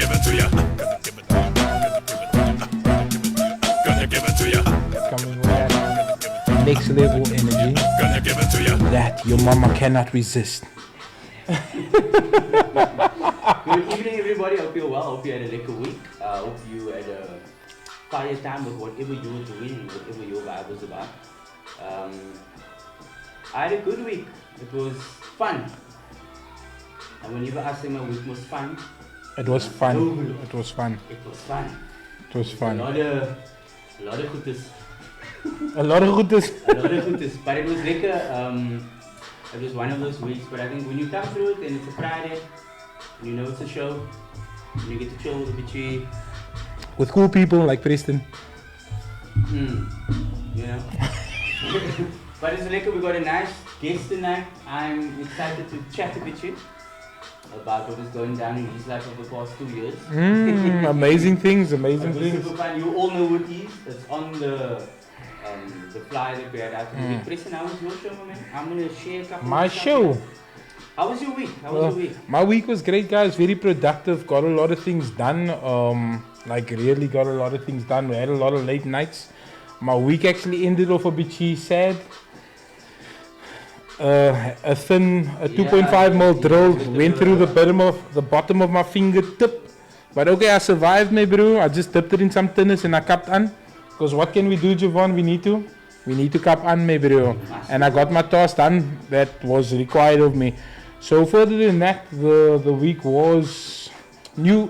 give it to you. Gonna give it to you. Coming with that next level energy Gonna give it to you. that your mama cannot resist. Good evening, everybody. Hope you're well. Hope you had a lekker week. Hope you had a fire time with whatever you were doing, whatever your vibe was about. I had a good week. It was fun. And whenever I say my week was fun, It was fun. It was fun. it was fun. It was A fun. lot of goodies. A lot of goodness. A lot of goodies. But it was lekker. It was one of those weeks. But I think when you come through it and it's a Friday, you know it's a show, and you get to chill with the bitchy. With cool people like Preston. You know. But it's lekker. We got a nice guest tonight. I'm excited to chat a bit about what is going down in his life over the past 2 years. Amazing things, amazing It was things. super fun. You all know what it is. It's on the flyer that we had out. Preston, how was your show, my man? I'm gonna share a couple. My of stuff show. here. How was your week? How was your week? My week was great, guys. Very productive. Got a lot of things done. Like really got a lot of things done. We had a lot of late nights. My week actually ended off a bit sad. A 2.5 mil drill went through the bottom of my fingertip. But okay, I survived, me bro. I just dipped it in some thinners and I capped on. Because what can we do, Javon? We need to cap on, me bro. And I got my task done that was required of me. So further than that, the week was new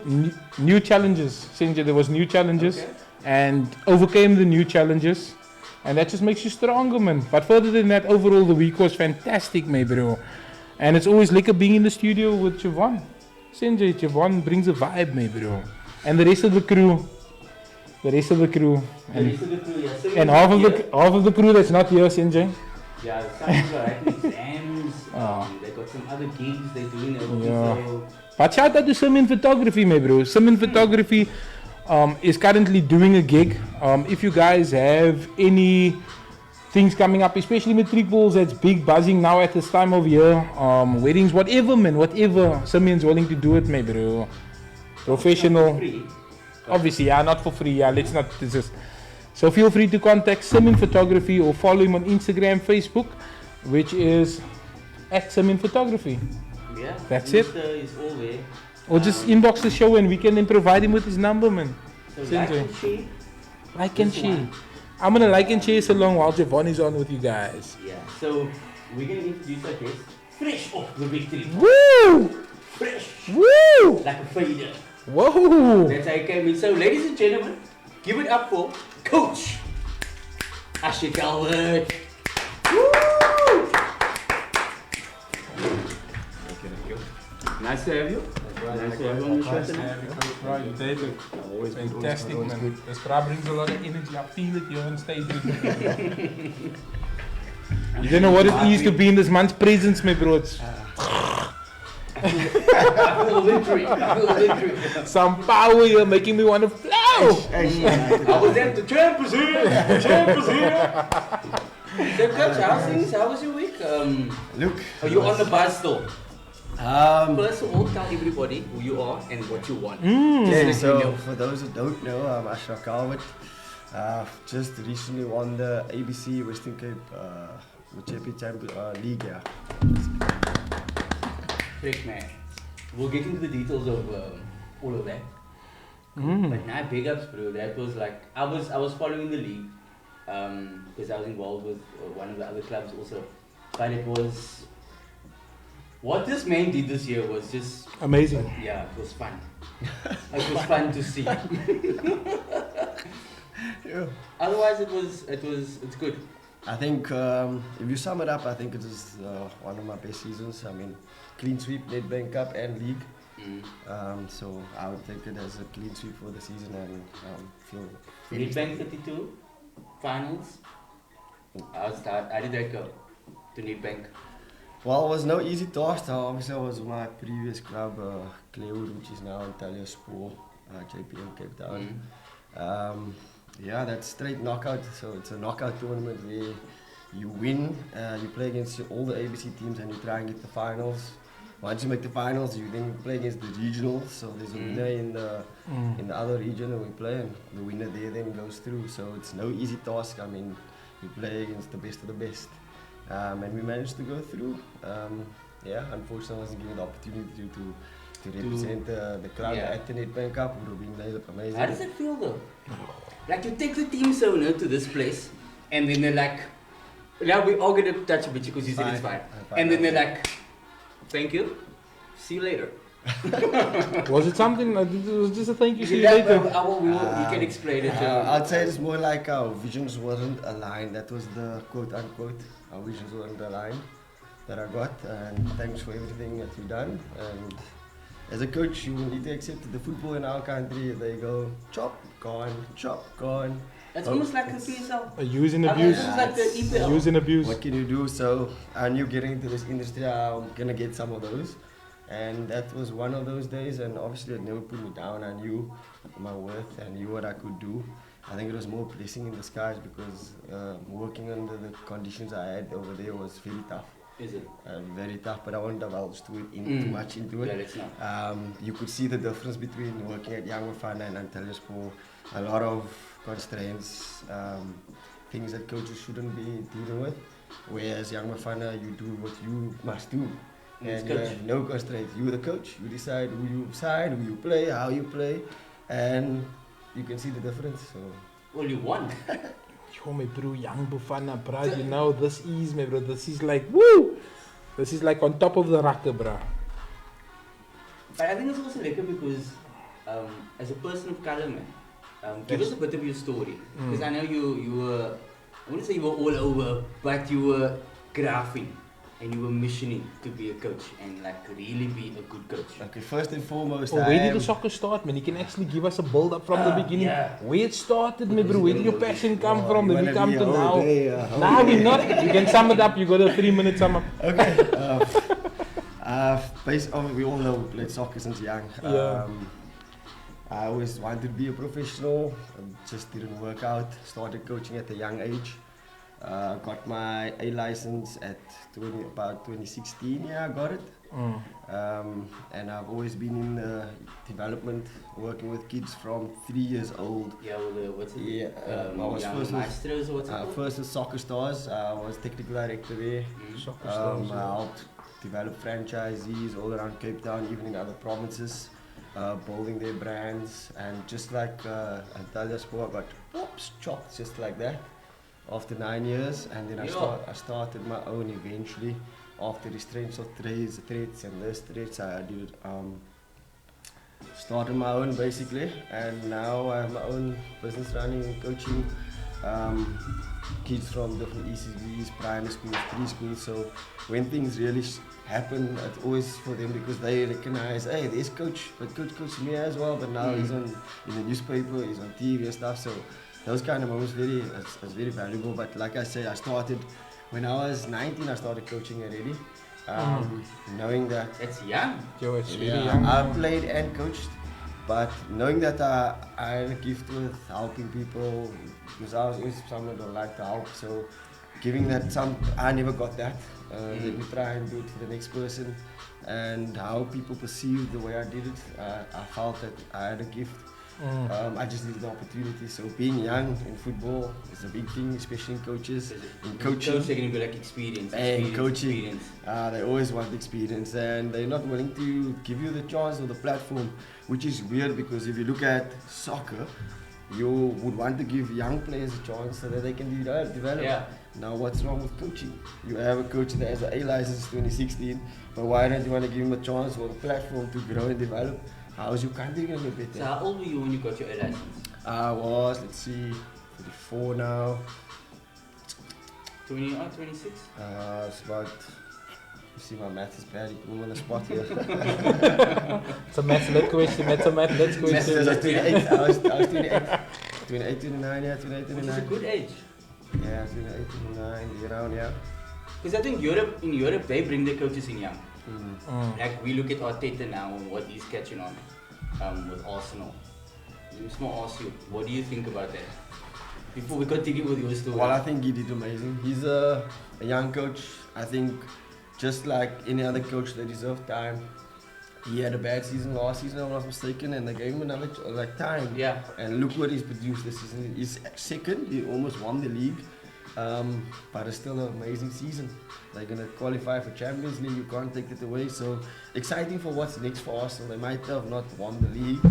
challenges. Since there was new challenges, and overcame the new challenges, and that just makes you stronger, man. But further than that, overall the week was fantastic, me bro. And it's always lekker being in the studio with Javon. Sinjay, Javon brings a vibe, me bro. And the rest of the crew. And half of the crew that's not here, Sinjay. Yeah, some people are writing exams. They got some other gigs they're doing. So But shout out to Simon Photography, my bro. Simon Photography is currently doing a gig. If you guys have any things coming up, especially matric balls, that's big buzzing now at this time of year. Weddings, whatever, man, whatever. Simon's willing to do it, my bro. Professional. free. Obviously, yeah, not for free. Yeah, let's not resist. So feel free to contact Simon Photography or follow him on Instagram, Facebook, which is @SimonPhotography. Yeah, That's it. Insta is all there. Or just inbox the show and we can then provide him with his number, man. So Sinjay. like and share. Like and This share. one. I'm gonna like and share so long while Javon is on with you guys. Yeah, so we're gonna introduce our guest fresh off the victory. Woo! Fresh, Woo! like a fader. Whoa! That's how I came in. So ladies and gentlemen, give it up for Coach Ashraf Calvert. Woo! Nice to have you. Nice to have you on the show tonight. Right, David. Fantastic, man. This crowd brings a lot of energy. I feel it here on stage. You don't know what it is to be in this man's presence, my bro. It's I feel the victory. some power here making me want to flow. I was at the champ is here. The champ is here. So Coach, how's things? How was your week? Look, Are you on the bus still? First of all, tell everybody who you are and what you want. okay, Just let me so know. for those who don't know, I'm Ashraf Calvert. Just recently won the ABC Western Cape Championship League. Yeah. Correct, man. We'll get into the details of all of that. But now big ups, bro. That was like I was following the league because I was involved with one of the other clubs also. But it was what this man did this year was just Amazing. yeah, it was fun. It was fun to see. Otherwise, it's good. I think if you sum it up, I think it is one of my best seasons. I mean, clean sweep, Nedbank Cup and league. So I would take it as a clean sweep for the season and feel. Nedbank 32 finals. How did that go to Nedbank? Well, it was no easy task. Obviously, I was my previous club, Claywood, which is now Italia Sport, JPM Cape Town. Yeah, that's straight knockout. So it's a knockout tournament where you win, you play against all the ABC teams and you try and get the finals. once you make the finals, you then play against the regionals. So there's a winner in the other region and we play, and the winner there then goes through. So it's no easy task. I mean, we play against the best of the best, and we managed to go through. Unfortunately, I wasn't given the opportunity to represent the crowd at the Nedbank Cup. It would have been amazing. How does it feel though? Like you take the team so near to this place, and then they're like, "Yeah, we all gonna touch a bit because you said it's fine." And then they're like, "Thank you, see you later." Was it something? It was just a thank you, see you Yeah, later. you can explain it. I'd say it's more like our visions wasn't aligned. That was the quote unquote. Our visions weren't aligned that I got, and thanks for everything that you've done. And as a coach, you need to accept the football in our country. They go chop, gone, chop, gone. It's almost like a PSL. A use and abuse. It's like the EPL. Use and abuse. What can you do? So I knew getting into this industry, I'm gonna get some of those. And that was one of those days, and obviously it never put me down. I knew my worth and knew what I could do. I think it was more blessing in disguise because working under the conditions I had over there was very tough. Is it? Very tough, but I won't divulge too much into it. Yeah, let's not. You could see the difference between working at Young Bafana and Antalya Sport. A lot of constraints, things that coaches shouldn't be dealing with. Whereas Young Bafana, you do what you must do. And you have no constraints. You're the coach. You decide who you sign, who you play, how you play, and you can see the difference. So. Well, you won. Yo, my bro, Young Bafana, bro. You know, this is, my bro. This is like, woo! This is like on top of the rocker, bro. But I think it's also lekker because, as a person of color, man, give us a bit of your story. Because I know you were, I wouldn't say you were all over, but you were graphing. And you were missioning to be a coach and like really be a good coach. Okay, first and foremost, where did the soccer start, man? You can actually give us a build up from the beginning. Yeah. Where it started, my bro. Where did your passion come from? Then we come to now. Nah, we're not. You can sum it up. You got a 3-minute sum up. Okay. We all know we played soccer since young. I always wanted to be a professional. It just didn't work out. Started coaching at a young age. Got my A license at about 2016. Yeah, I got it. And I've always been in development, working with kids from 3 years old. Yeah, well, what's it? Yeah, I was first Maestros, what's it called? First with Soccer Stars. I was technical director there. Soccer Stars. I helped develop franchisees all around Cape Town, even in other provinces, building their brands. And just like Antalya Sport, I got chopped just like that. After 9 years, and then I started my own eventually. After the strengths of threats and this threats, I did started my own basically, and now I have my own business running, coaching kids from different ECVs, primary schools, preschools. So when things really happen, it's always for them because they recognize, hey, there's coach, but coach coached me as well, but now he's in the newspaper, he's on TV and stuff. So those kind of moments is very valuable. But like I say, I started when I was 19. I started coaching already, knowing that it's young. Yo, it's really young. I played and coached, but knowing that I had a gift with helping people, because I was always someone who like to help. So giving that I never got that. Let me try and do it for the next person, and how people perceived the way I did it. I felt that I had a gift. I just needed the opportunity. So being young in football is a big thing, especially in coaches. In coaching, they're going to be like experience. And coaching, they always want experience, and they're not willing to give you the chance or the platform, which is weird because if you look at soccer, you would want to give young players a chance so that they can develop. Yeah. Now what's wrong with coaching? You have a coach that has an A license 2016, but why don't you want to give him a chance or a platform to grow and develop? How is your country going to get better? So how old were you when you got your A license? I was, 34 now. 26? It's about, you see my math is bad, you put me on the spot here. It's a math question, it's a math question. I was 28, I was 28. 28, 29, yeah, 28, 29. Which is a good age. Yeah, 28, 29, around, yeah. Because I think in Europe, they bring their coaches in young. Like we look at Arteta now and what he's catching on with Arsenal. Just more ask you, what do you think about that? Before we continue with your story. Well, I think he did amazing. He's a young coach. I think just like any other coach, they deserve time. He had a bad season last season, if I'm not mistaken, and they gave him another time. Yeah. And look what he's produced this season. He's second. He almost won the league, but it's still an amazing season. They're gonna qualify for Champions League. You can't take it away. So exciting for what's next for Arsenal. They might have not won the league,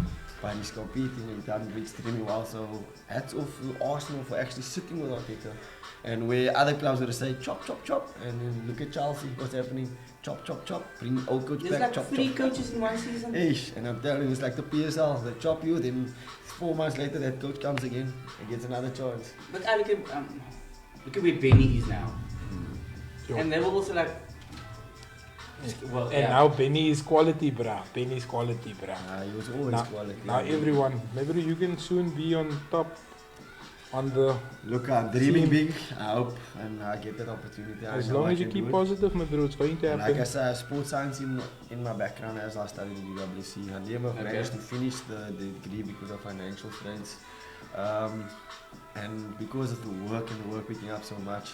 but he's competing. He's done extremely well. So hats off to Arsenal for actually sitting with Arteta. And where other clubs would say chop, chop, chop, and then look at Chelsea, what's happening? Chop, chop, chop. Bring old coach There's back. like Chop, 3 chop, coaches in one season. Ish, and I'm telling you, it's like the PSL. They chop you, then 4 months later that coach comes again and gets another chance. But I look at where Benny is now. Sure. And they were also like, well, And now Benny is quality, bruh. Benny is quality, bruh. He was always Now, quality. now everyone, maybe you can soon be on top. On the Look, I'm dreaming big. I hope and I get that opportunity. as I know long I as you can keep do it. positive, my bro, it's going to And happen. like I said, I have sports science in my background as I studied in UWC. I never managed to finish the degree because of financial strains. And because of the work picking up so much,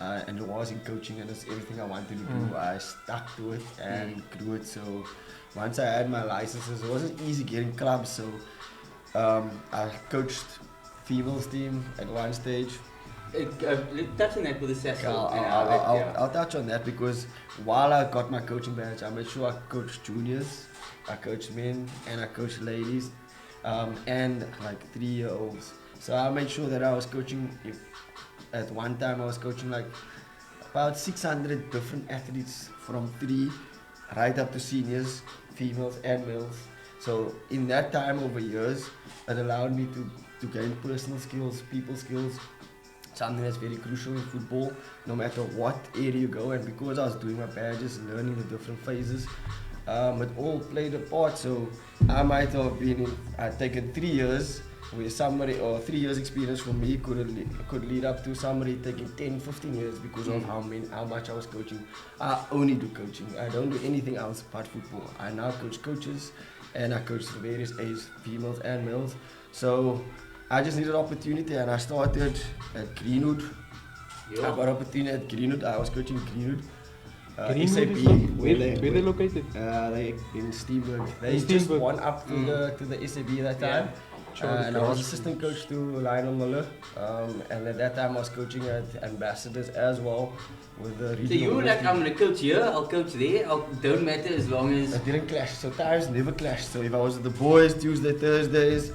and it was in coaching and it's everything I wanted to do, I stuck to it and grew it. So once I had my licenses, it wasn't easy getting clubs. So I coached females team at one stage. Touch on that with the Cecil and Albert, I'll touch on that because while I got my coaching badge, I made sure I coached juniors, I coached men, and I coached ladies, and like 3-year-olds. So I made sure that I was coaching. At one time, I was coaching like about 600 different athletes from 3 right up to seniors, females and males. So in that time over years, it allowed me to gain personal skills, people skills, something that's very crucial in football, no matter what area you go. And because I was doing my badges, learning the different phases, it all played a part. So I might have taken 3 years, where somebody, or 3 years experience for me could lead up to somebody taking 10, 15 years because of how much I was coaching. I only do coaching. I don't do anything else but football. I now coach coaches, and I coach the various age, females and males. So I just needed opportunity, and I started at Greenwood. I got opportunity at Greenwood. I was coaching Greenwood. Greenwood SAP, is where they located? They in Steenberg. They In just Steenberg. won up to the SAB that time. And I was assistant coach to Lionel Muller. And at that time I was coaching at Ambassadors as well with the regional. So you were like, I'm gonna coach here, I'll coach there, don't matter as long as. It didn't clash. So times never clashed. So if I was with the boys Tuesday, Thursdays,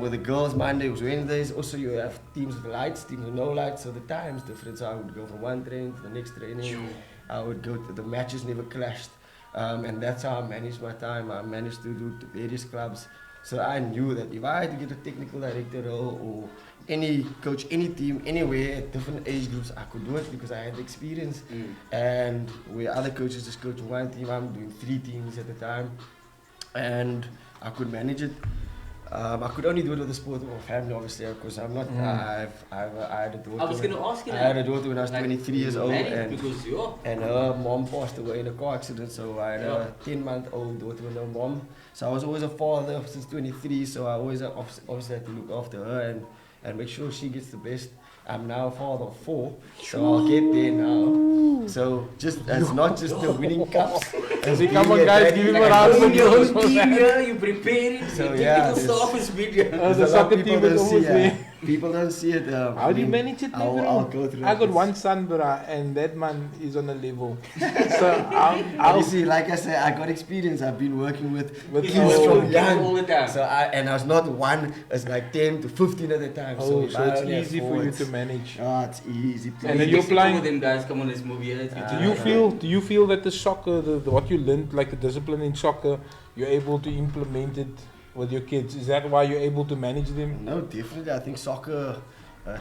with the girls Monday, was Wednesdays. Also you have teams with lights, teams with no lights. So the times different. So I would go from one training to the next training. I would go to the matches never clashed. And that's how I managed my time. I managed to do to various clubs. So I knew that if I had to get a technical director role or any coach, any team, anywhere, at different age groups, I could do it because I had the experience. And where other coaches just coach one team, I'm doing 3 teams at the time. And I could manage it. I could only do it with the support of my family, obviously, because I'm not. I had a daughter. I was going to ask you I that. had a daughter when I was 23 years old, Because and her mom passed away in a car accident. So I had a 10-month-old daughter with no mom. So I was always a father since 23. So I always obviously had to look after her and make sure she gets the best. I'm now a father of 4, so I'll get there now. So it's not just the winning cups. Come on, guys, give him a round of your applause. whole team here, you preparing, So, your yeah, technical staff is with you. The soccer team is almost there. People don't see it. How do you manage it, I'll bro? go through I it. got one son, bruh, and that man is on a level. So But I'll you see, like I said, I got experience. I've been working with With kids all from kids young. all the time. So I was not one. It's like 10 to 15 at a time. so if I it's only have easy for 4, you it's- to manage. It's easy. And then you're playing. Them guys, come on, let's move here. Do you feel that the soccer, what you learned, like the discipline in soccer, you're able to implement it with your kids? Is that why you're able to manage them? No, definitely. I think soccer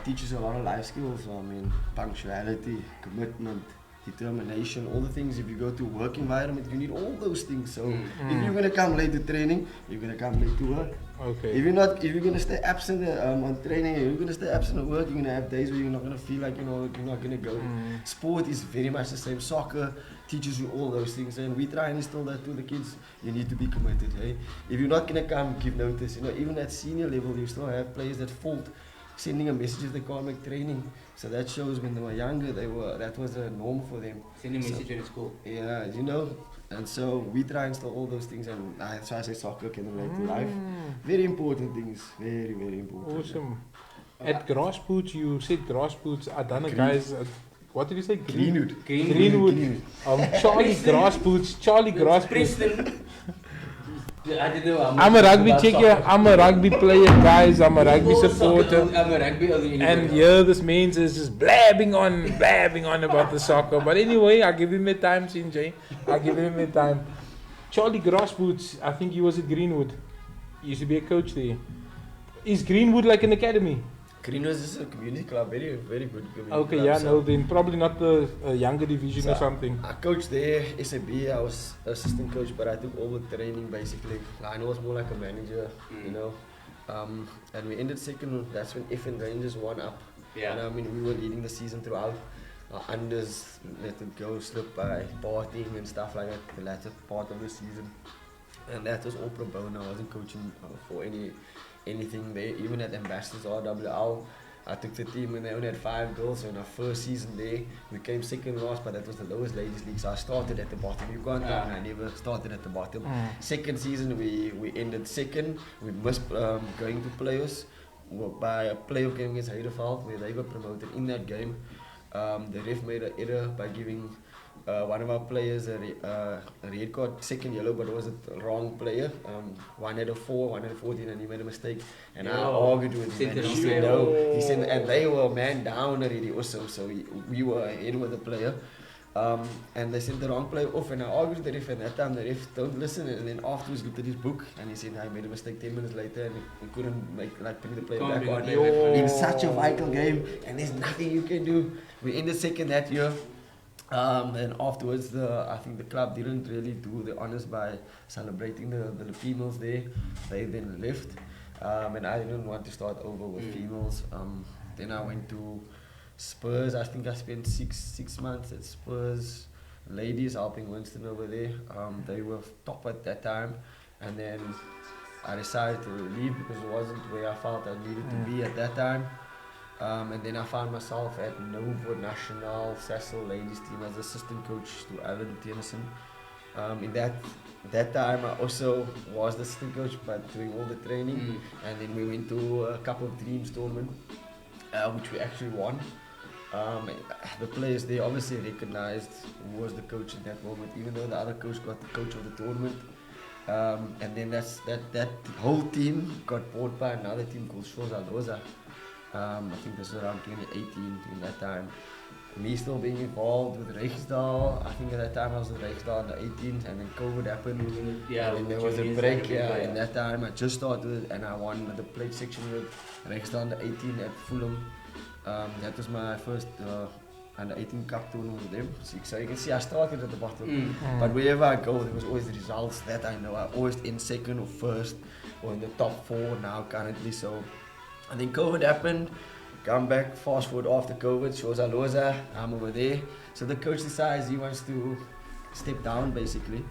teaches a lot of life skills. I mean, punctuality, commitment, determination, all the things. If you go to work environment, you need all those things. So if you're gonna come late to training, you're gonna come late to work. Okay. If you're gonna stay absent on training, you're gonna stay absent at work. You're gonna have days where you're not gonna feel like you're not gonna go. Sport is very much the same. Soccer teaches you all those things, and we try and instill that to the kids. You need to be committed. Hey, if you're not gonna come, give notice. Even at senior level, you still have players that fault sending a message if they can't make training. So that shows when they were younger, that was a norm for them. Send a message when it's school. Yeah, you know. And so we try and install all those things, and that's why I say soccer can relate to life. Very important things, very, very important. Awesome. At grass boots, you said grass boots. I done a guys. What did you say? Greenwood. Greenwood. Charlie grass boots. Charlie grass boots. I don't know. I'm a rugby checker. I'm a rugby player, guys. I'm a rugby supporter. I'm a rugby. And here this means is just blabbing on about the soccer. But anyway, I'll give him a time, Sinjay. I'll give him a time. Charlie Grassboots, I think he was at Greenwood. He used to be a coach there. Is Greenwood like an academy? Greenwood is a community club, very, very good community Okay, club. yeah, no, then probably not the younger division or something. I coached there, SAB, I was assistant coach, but I took all the training basically. I was more like a manager, you know. And we ended second, that's when F and Rangers won up. Yeah. And I mean, we were leading the season throughout. Our unders let it go slip by partying and stuff like that, the latter part of the season. And that was all pro bono, I wasn't coaching for anything there. Even at Ambassadors RWL, I took the team and they only had 5 girls. So in our first season there, we came second last, but that was the lowest ladies league. So I started at the bottom. You can't tell me I never started at the bottom. Second season, we ended second. We missed going to playoffs by a playoff game against Heideveld, where they got promoted. In that game, the ref made an error by giving one of our players a red card, second yellow, but it was a wrong player. One had a 4, one had a 14, and he made a mistake. And I argued with him, and he said no. He said, and they were man down already also, so we were ahead with the player. And they sent the wrong player off, and I argued with the ref, and that time the ref don't listen. And then afterwards looked at his book, and he said I made a mistake 10 minutes later, and he couldn't bring the player back on. In such a vital game, and there's nothing you can do. We ended second that year. And afterwards, I think the club didn't really do the honors by celebrating the females there. They then left, and I didn't want to start over with females. Then I went to Spurs. I think I spent six months at Spurs ladies, helping Winston over there. They were top at that time, and then I decided to leave because it wasn't where I felt I needed to be at that time. And then I found myself at Novo National Cecil ladies team as assistant coach to Alan Tennyson. In that time I also was the assistant coach but doing all the training. And then we went to a couple of dreams tournament which we actually won. The players there obviously recognized who was the coach in that moment, even though the other coach got the coach of the tournament. And then that whole team got bought by another team called Shozaloza. I think this was around 2018 in that time. Me still being involved with Rijksdal. I think at that time I was with Rijksdal in the 18th, and then COVID happened. And then there was a break. In that time I just started and I won the plate section with Rijksdal in the 18 at Fulham. That was my first under 18 cup tournament with them. So you can see I started at the bottom. But wherever I go, there was always the results that I know. I always in second or first or in the top 4 now currently. So. And then COVID happened, come back, fast forward after COVID, Shoza Loza, I'm over there. So the coach decides he wants to step down basically.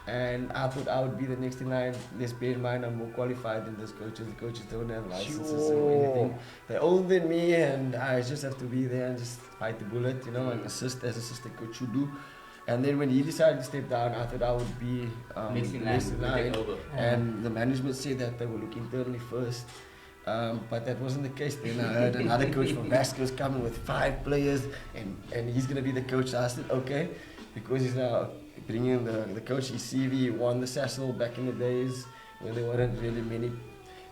And I thought I would be the next in line. Let's bear in mind I'm more qualified than those coaches. The coaches don't have licenses or anything. They're older than me and I just have to be there and just fight the bullet, you know, and assist as assistant coach should do. And then when he decided to step down, I thought I would be next in line. And the management said that they will look internally first. But that wasn't the case. Then I heard another coach from Vasco's coming with 5 players and he's going to be the coach. So I said, okay, because he's now bringing the coach, his CV, he won the Cecil back in the days when there weren't really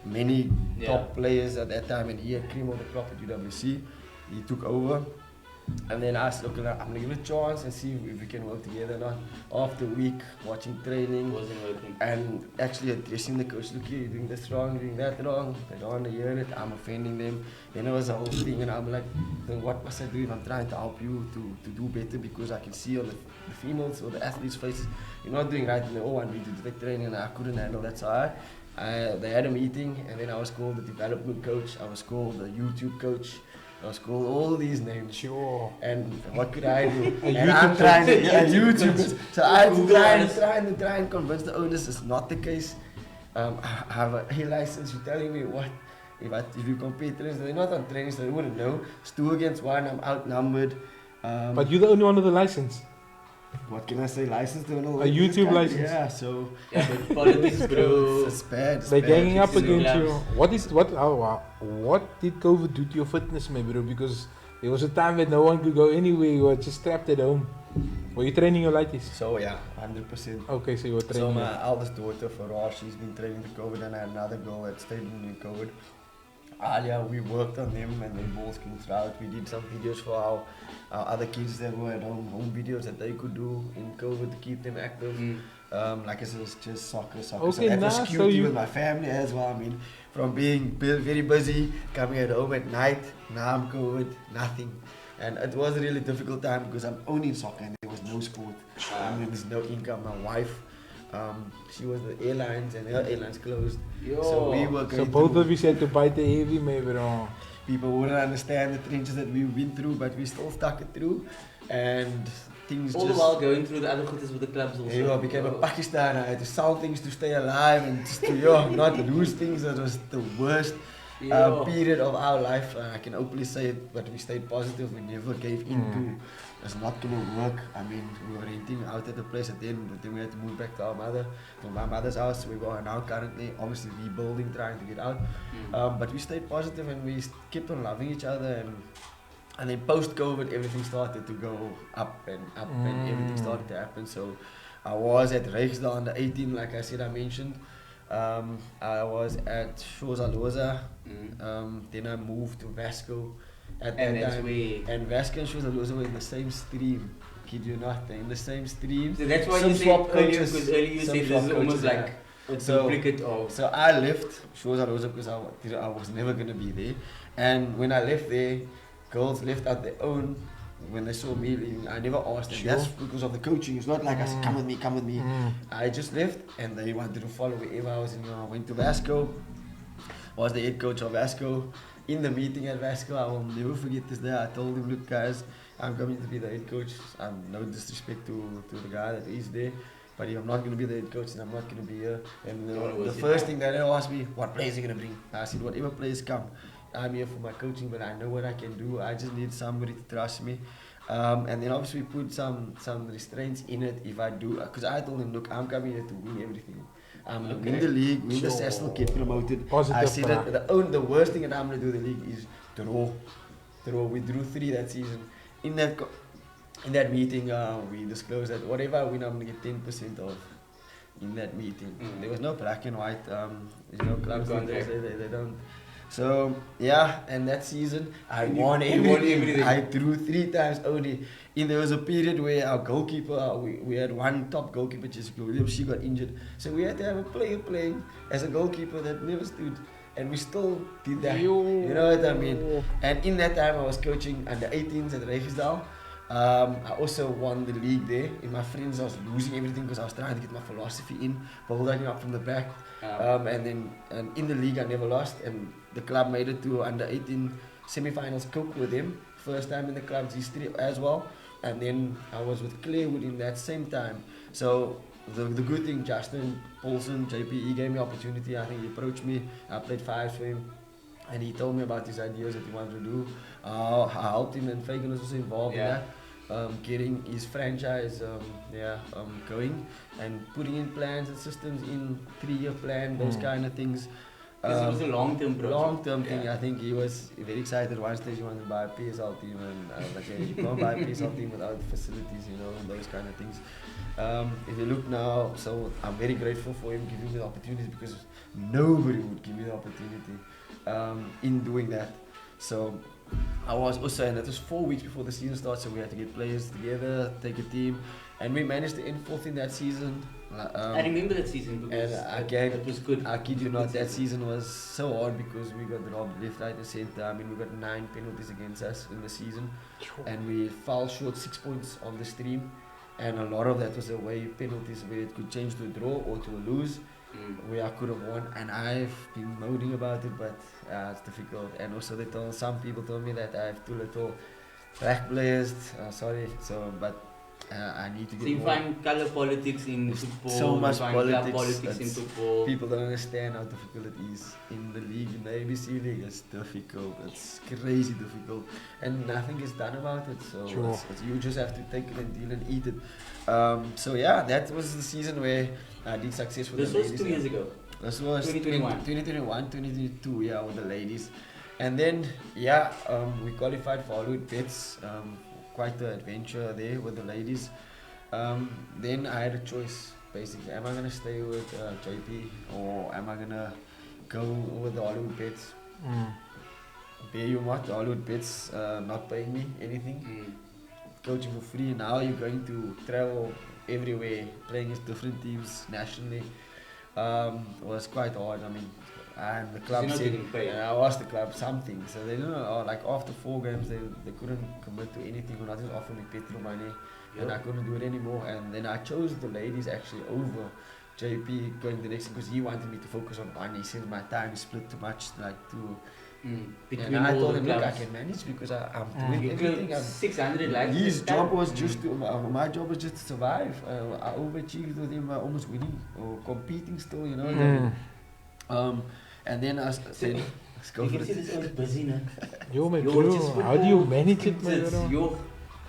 many top players at that time, and he had cream of the crop at UWC. He took over. And then I said, okay, I'm going to give it a chance and see if we can work together or not. After a week, watching training, wasn't working. And actually addressing the coach, look, you're doing this wrong, doing that wrong. They don't want to hear it, I'm offending them. Then it was a whole thing, and I'm like, then what must I do if I'm trying to help you to do better? Because I can see on the females or the athletes' faces, you're not doing right, and they all want me to do the training, and I couldn't handle that. So they had a meeting, and then I was called the development coach, I was called the YouTube coach. I was called all these names. Sure. And what could I do? And I'm trying to YouTube. So I had to try and convince the owners it's not the case. I have a license. You're telling me what? if you compare trainings, they're not on trainings, so they wouldn't know. It's 2 against 1, I'm outnumbered. But you're the only one with a license. What can I say? License to A YouTube license. Yeah, so Yeah, but politics, bro. it's bad. It's They're bad. ganging up It's in the against you. clubs. What did COVID do to your fitness, maybe, bro? Because there was a time when no one could go anywhere. You were just trapped at home. Were you training your lighties? So yeah, 100%. Okay, so you were So training. my eldest daughter, Farah, she's been training the COVID, and I had another girl that stayed in COVID. Alia, we worked on them and their ball skills out. We did some videos for our other kids that were at home videos that they could do in COVID to keep them active. Like I said, it's just soccer. Okay, so that was nice. cute So you- with my family as well. I mean, from being very busy, coming at home at night, now I'm COVID, nothing. And it was a really difficult time because I'm only in soccer and there was no sport. I mean, there's no income. My wife, she was the airlines and her airlines closed. So we were So going both through, of you said to bite the heavy, maybe, bro. people wouldn't understand the trenches that we've been through, but we still stuck it through. And things All the just... while going through the other goodness with the clubs also. I became a Pakistan. I had to sell things to stay alive and just to not lose things. That was the worst period of our life. I can openly say it, but we stayed positive. We never gave into it's not going to work. I mean, we were renting out at the place at the end, but then we had to move back to my mother's house. We were now currently obviously rebuilding, trying to get out. But we stayed positive and we kept on loving each other. And then post-COVID, everything started to go up and everything started to happen. So I was at Rijksdal under 18, like I said, I mentioned. I was at Shozaloza. Then I moved to Vasco at And that that's time. where... And Vasco and Shozaloza were in the same stream. Kid you not, they're in the same stream. So that's why Some you said swap earlier, coaches, because earlier you some said this swap is almost coaches, like a So- duplicate of... So I left Shozaloza because I was never going to be there. And when I left there, girls left out their own. When they saw me leaving, I never asked them. Sure. That's because of the coaching. It's not like I said, come with me. I just left and they wanted to follow wherever I was. I went to Vasco, was the head coach of Vasco. In the meeting at Vasco, I will never forget this day. I told him, look guys, I'm coming to be the head coach. No disrespect to the guy that is there. But if I'm not going to be the head coach, then I'm not going to be here. And the first thing that they asked me, what players are you going to bring? I said, whatever players come. I'm here for my coaching, but I know what I can do. I just need somebody to trust me. And then obviously put some restraints in it if I do. Because I told him, look, I'm coming here to win everything. I'm going to win the league, win the Cecil, get promoted. Positive, I said that the worst thing that I'm going to do in the league is draw. We drew 3 that season. In that meeting, we disclosed that whatever I win, I'm going to get 10% of. In that meeting, there was no black and white. Clubs they don't. So yeah, and that season I won everything. I drew 3 times only. There was a period where our goalkeeper, we had one top goalkeeper, Jessica Williams, she got injured. So we had to have a player playing as a goalkeeper that never stood. And we still did that. You know what I mean? And in that time I was coaching under 18s at Rijksdal. I also won the league there. In my friends, I was losing everything because I was trying to get my philosophy in, building up from the back. And in the league, I never lost. And the club made it to under 18 semi-finals cook with them. First time in the club's history as well. And then I was with Claywood in that same time. So the good thing, Justin Paulson, JP, he gave me opportunity. I think he approached me. I played 5 for him. And he told me about his ideas that he wanted to do. I helped him, and Fagan was also involved in that. Getting his franchise going and putting in plans and systems in 3-year plan, those kind of things. This was a long-term project. Long-term thing. I think he was very excited. One stage he wanted to buy a PSL team, and I was like, hey, you can't buy a PSL team without facilities, and those kind of things. If you look now, so I'm very grateful for him giving me the opportunity, because nobody would give me the opportunity in doing that. So I was also, and that was 4 weeks before the season started, so we had to get players together, take a team, and we managed to end 4th in that season. I remember that season because it was good. I kid you not, that season was so hard because we got robbed left, right and centre. I mean, we got 9 penalties against us in the season, and we fell short 6 points on the stream, and a lot of that was away penalties where it could change to a draw or to a lose. Where I could have won, and I've been moaning about it, but it's difficult. And also some people told me that I have too little black players. Sorry, but I need to So get you more. find color politics in There's football, so much you find club politics, politics in it's- football. People don't understand how difficult it is in the league, in the ABC league. It's difficult. It's crazy difficult, and nothing is done about it. So Sure. you just have to take it and deal and eat it. So yeah, that was the season where I did success with This the was ladies. 2 years ago. This was 2021. 2021, 2022, yeah, with the ladies. And then, yeah, we qualified for Hollywood Bets. Quite the adventure there with the ladies. Then I had a choice, basically. Am I going to stay with JP or am I going to go with the Hollywood Bets? Pay you what? The Hollywood Bets not paying me anything. Coaching for free. Now you're going to travel everywhere, playing against different teams nationally. Was quite hard. I mean, and the club you're not said, getting paid. and I asked the club something. So they don't know, like after 4 games, they couldn't commit to anything or nothing, offer me petrol money, and I couldn't do it anymore. And then I chose the ladies actually over JP going the next because he wanted me to focus on one. He said my time is split too much, like to. Between And I all told the him, look, I clubs. can manage because I'm doing You everything. cleared I'm 600 likes. his this time. job was just to, my job was just to survive. I overachieved with him, almost winning or competing still, you know. And then I said, let's go You for can see it. this one's busy now. Yo, my Yo, it's just bro, how do you football. manage it, my It's bro? your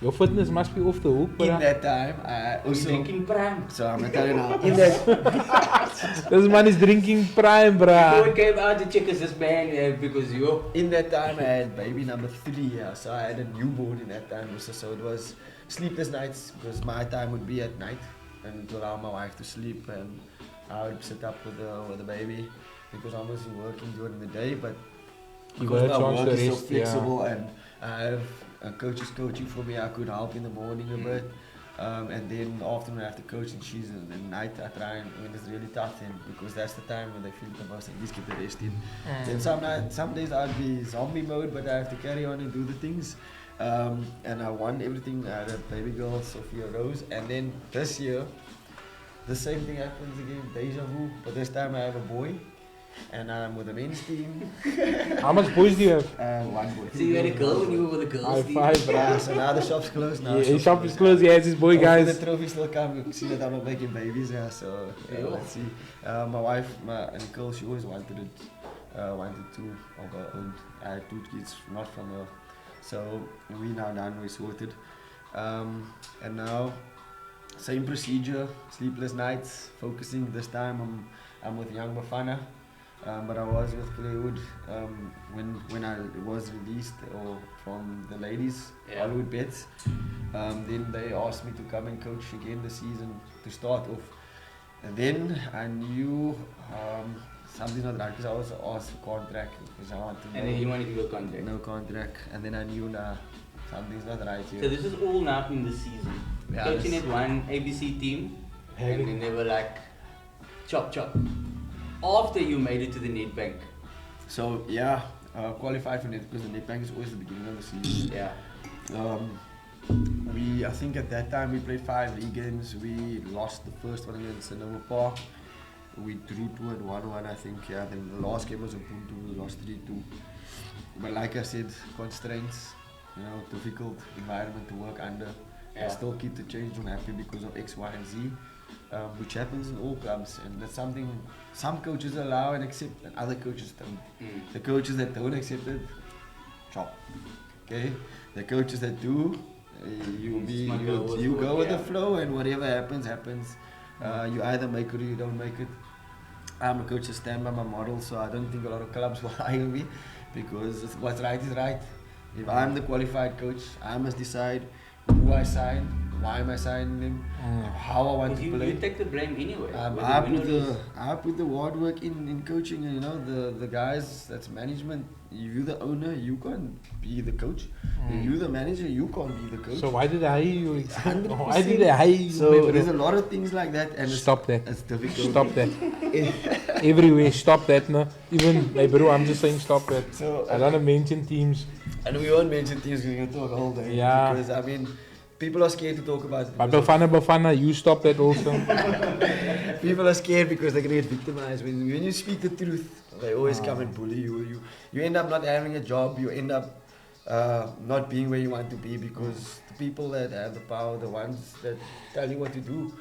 Your fitness must be off the hook, In bro. that time, I also. drinking prime. So I'm gonna tell you now. In that, This man is drinking prime, Before bro. it came out to check us this man because in that time, I had baby number 3. Yeah, so I had a newborn in that time also. So it was sleepless nights because my time would be at night and to allow my wife to sleep, and I would sit up with the baby because I was working during the day, but You because got a my chance work to is so rest, yeah. flexible and I have coaches coaching for me, I could help in the morning a bit. And then in the afternoon I have to coach, and she's in the night I try, and when it's really tough then, because that's the time when they feel the most, at least get the rest in. Then some days I'd be zombie mode, but I have to carry on and do the things. And I won everything. I had a baby girl, Sophia Rose, and then this year the same thing happens again, deja vu, but this time I have a boy and I'm with the men's team. How much boys do you have? One boy. So you had a girl when you were with the girls. High team? five, bro. Yeah, so now the shop's closed now. Yeah, his shop is closed. Yeah, it's his boy, Hopefully guys. the trophies still come. You can see that I'm not making babies, yeah. So yeah, Yeah. let's see. My wife, Nicole, she always wanted it. Wanted 2 of her own. I had 2 kids, not from her. So we now done. We sorted. And now same procedure. Sleepless nights. Focusing this time. I'm with young Bafana. But I was with Claywood when I was released or from the ladies, Hollywood Bets. Then they asked me to come and coach again the season to start off. And then I knew something's not right because I was asked for contract because I wanted to And then you wanted to go contract. no contract. And then I knew something's not right here. So this is all now in the season. Yeah, Coaching this- at one ABC team, and then they were like, chop chop. After you made it to the net bank. So yeah, qualified for net because the net bank is always the beginning of the season. Yeah. I think at that time we played 5 league games. We lost the first one against Sonoma Park. We drew 2 and 1-1, I think. Yeah. Then the last game was a Ubuntu. We lost 3-2. But like I said, constraints. You know, difficult environment to work under. Yeah. I still keep the change room happy because of X, Y, and Z, which happens in all clubs, and that's something some coaches allow and accept, and other coaches don't. The coaches that don't accept it, chop. Okay, the coaches that do, you go with the flow, and whatever happens, happens. You either make it or you don't make it. I'm a coach that stand by my model, so I don't think a lot of clubs will hire me because what's right is right. If I'm the qualified coach, I must decide who I sign, why am I signing them, how I want to play. You take the blame anyway. I put the hard work in coaching, and you know the guys, that's management. You the owner, you can't be the coach. If you the manager, you can't be the coach. So why did I hire you? 100%. Why did I hire you? So my there's a bro? lot of things like that, and Stop that. it's difficult. Stop that. Everywhere, stop that. No, even my bro, I'm just saying stop that. So I don't want to mention teams. and we won't mention things because we can talk all day. Yeah. Because I mean, people are scared to talk about it. But because Bafana, you stop that also. people are scared because they're gonna get victimized. When you speak the truth, they always come and bully you. You end up not having a job. You end up not being where you want to be because the people that have the power, the ones that tell you what to do.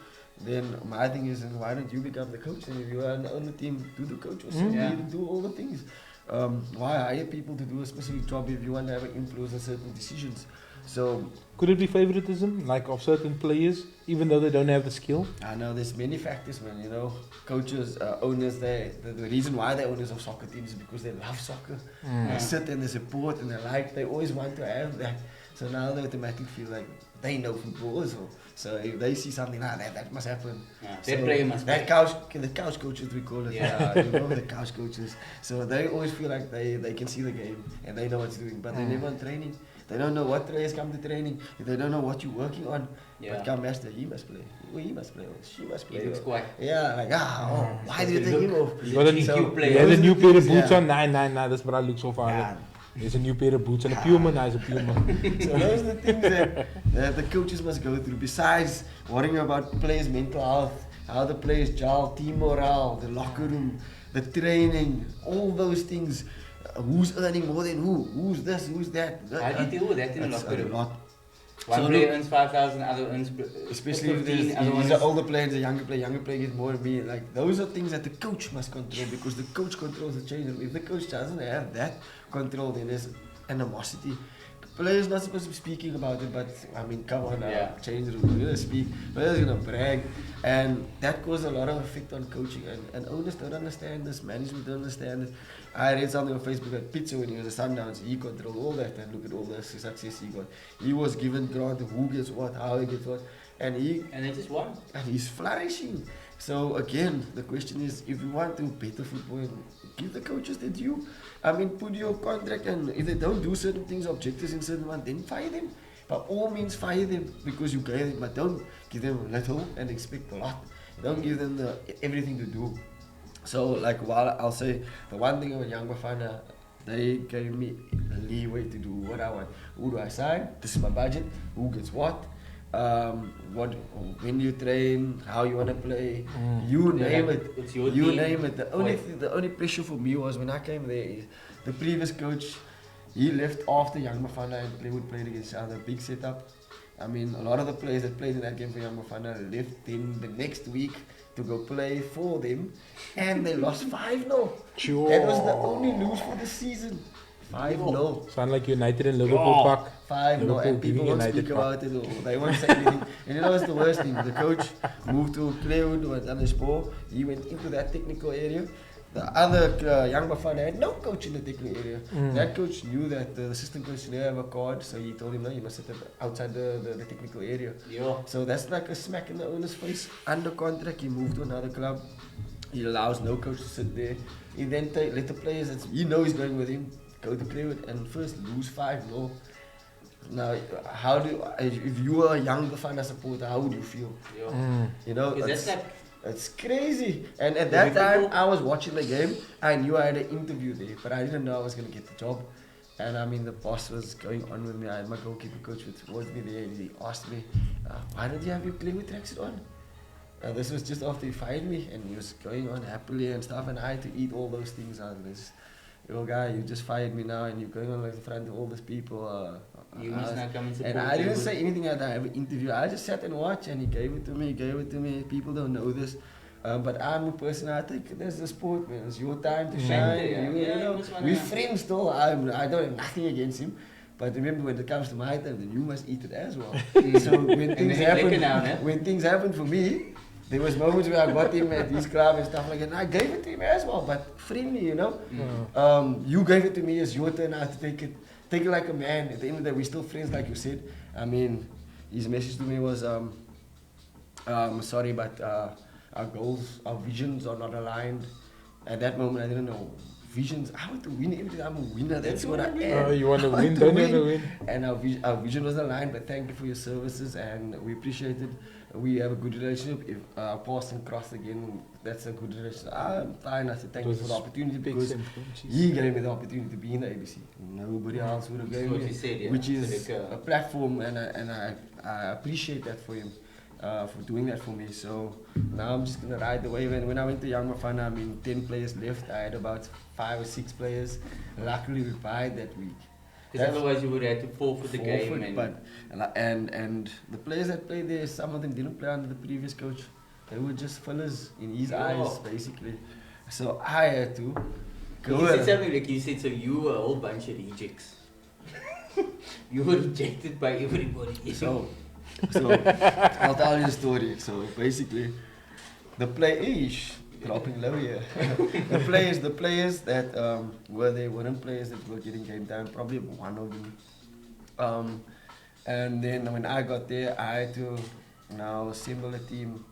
Then my thing is, why don't you become the coach? And if you are on the team, do the coach yourself. Do all the things. Why hire people to do a specific job if you want to have an influence on certain decisions? So could it be favoritism, like of certain players, even though they don't have the skill? I know there's many factors, man. You know, coaches, owners. The reason why they're owners of soccer teams is because they love soccer. They sit and they support and they always want to have that. So now they automatically feel like they know football as well. So if they see something like that must happen. Yeah, So that player must that play. the couch coaches we call it. Yeah. You know, the couch coaches. So they always feel like they can see the game and they know what's doing, but they never on training. They don't know what players come to training. They don't know what you're working on. Yeah. But come master, he must play. Well, he must play. She must play. He looks quiet. Yeah, like why do you take him off? You got a new player. He has a new pair of boots yeah. on. Nah, that's what I look so far. Yeah. There's a new pair of boots and a Puma. Nah, it's a Puma. So those are the things that the coaches must go through. Besides worrying about players' mental health, how the players gel, team morale, the locker room, the training, all those things. Who's earning more than who? Who's this? Who's that? How do you deal with that in a That's locker a room? lot. One So player look- earns 5,000, other earns Especially if 15, there's other one he's is- an older player, the younger player gets more than me. Like those are things that the coach must control because the coach controls the change room. If the coach doesn't have that control, then there's animosity. Players not supposed to be speaking about it, but I mean, come on now, Yeah. change room. We're gonna speak, players gonna brag, and that causes a lot of effect on coaching. And owners don't understand this, management don't understand it. I read something on Facebook that Pizza when he was a Sundowns, he controlled all that, and look at all the success he got. He was given granted who gets what, how he gets what, and And they just won. he's flourishing. So again, the question is, if you want to better football, give the coaches the due. I mean, put your contract, and if they don't do certain things, objectives in certain ones, then fire them. By all means, fire them because you gave them, but don't give them little and expect a lot. Don't give them everything to do. So, like, while I'll say the one thing about Young Bafana, they gave me a leeway to do what I want. Who do I sign? This is my budget. Who gets what? When you train, how you want to play, you name it. It's your You team. name it. The only pressure for me was when I came there. Is the previous coach, he left after Young Bafana and they would play against each other. Big setup. I mean, a lot of the players that played in that game for Young Bafana left in the next week to go play for them, and they lost 5-0. Sure. That was the only lose for the season. 5-0. Sound like United in Liverpool Park. 5-0, Liverpool and people beating won't United speak Park. about it or they won't say anything. And you know what's the worst thing? The coach moved to Clearwood, was on the sport. He went into that technical area. The other Young Bafana had no coach in the technical area. That coach knew that the assistant coach didn't have a card, so he told him, no, you must sit outside the technical area. Yeah. So that's like a smack in the owner's face. Under contract, he moved to another club. He allows no coach to sit there. He then let the players that he knows he's going with him go to Clearwood and first lose 5-0. Now, if you were a young Bafana supporter, how would you feel? Yeah. You know, Is that it's crazy. And at that time, I was watching the game. I knew I had an interview there, but I didn't know I was going to get the job. And I mean, the boss was going on with me. I had my goalkeeper coach towards me there, and he asked me, why don't you have your Clearwood tracksuit on? This was just after he fired me, and he was going on happily and stuff, and I had to eat all those things out of this. Yo, guy, you just fired me now, and you're going on like in front of all these people. You must not come and support. And I didn't you. say anything at that interview. I just sat and watched, and he gave it to me. People don't know this, but I'm a person. I think there's the sport, man. It's your time to shine. Yeah. You Yeah, know, you must wanna- we're friends though. I don't have nothing against him. But remember, when it comes to my time, then you must eat it as well. So when things then lick it happen, now, eh? when things happen for me, there was moments where I got him at his club and stuff like that, and I gave it to him as well, but friendly, you know. You gave it to me, it's your turn now to take it like a man. At the end of the day, we're still friends, like you said. I mean, his message to me was, sorry, but our goals, our visions are not aligned. At that moment, I didn't know. Visions, I want to win everything. I'm a winner. That's what I am. You want to I win, don't you want to win? And our vision was aligned, but thank you for your services, and we appreciate it. We have a good relationship. If our paths and cross again, that's a good relationship. I'm fine. I said thank you for the opportunity because he gave me the opportunity to be in the ABC. Nobody else would have given what me, you said, yeah. which is So like, a platform, and I appreciate that for him. For doing that for me. So now I'm just gonna ride the wave. And when I went to Young Bafana, I mean 10 players left. I had about 5 or 6 players. Luckily we retired that week. Because otherwise you would have to forfeit the game. forfeit, but and the players that played there, some of them didn't play under the previous coach. They were just fillers in his eyes, basically. So I had to go. You said something like you said, so you were a whole bunch of rejects. You were rejected by everybody. So I'll tell you a story. So basically, the dropping low here. the players that were there weren't players that were getting game time. Probably one of them. And then when I got there, I had to now assemble a team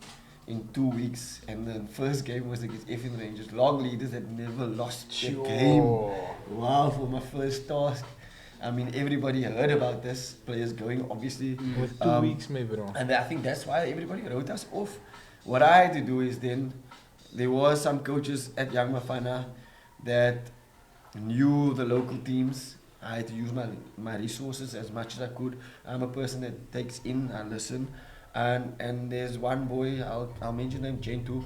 in 2 weeks, and the first game was against Effin Rangers, long leaders that never lost a game. Wow, for my first task. I mean, everybody heard about this, players going, obviously. With 2 weeks, maybe, bro. And I think that's why everybody wrote us off. What I had to do is then, there was some coaches at Young Mafana that knew the local teams. I had to use my resources as much as I could. I'm a person that takes in and listen. And there's one boy, I'll mention him, Gentu.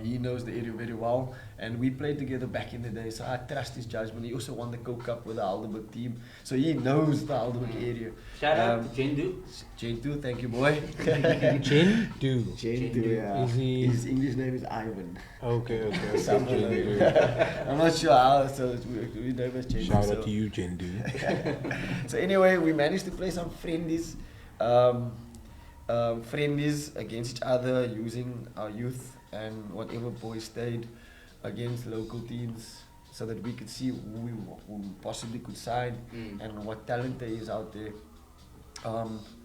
He knows the area very well, and we played together back in the day, so I trust his judgment. He also won the Coke Cup with the Alderburg team, so he knows the Alderburg area. Shout out to Gentu. Gentu, thank you, boy. Gentu, yeah. His English name is Ivan. Okay. Something like that. I'm not sure how, so we know him as Gentu. Shout out to you, Gentu. So anyway, we managed to play some friendlies. Friendlies against each other using our youth and whatever boys stayed against local teams so that we could see who we possibly could sign and what talent there is out there.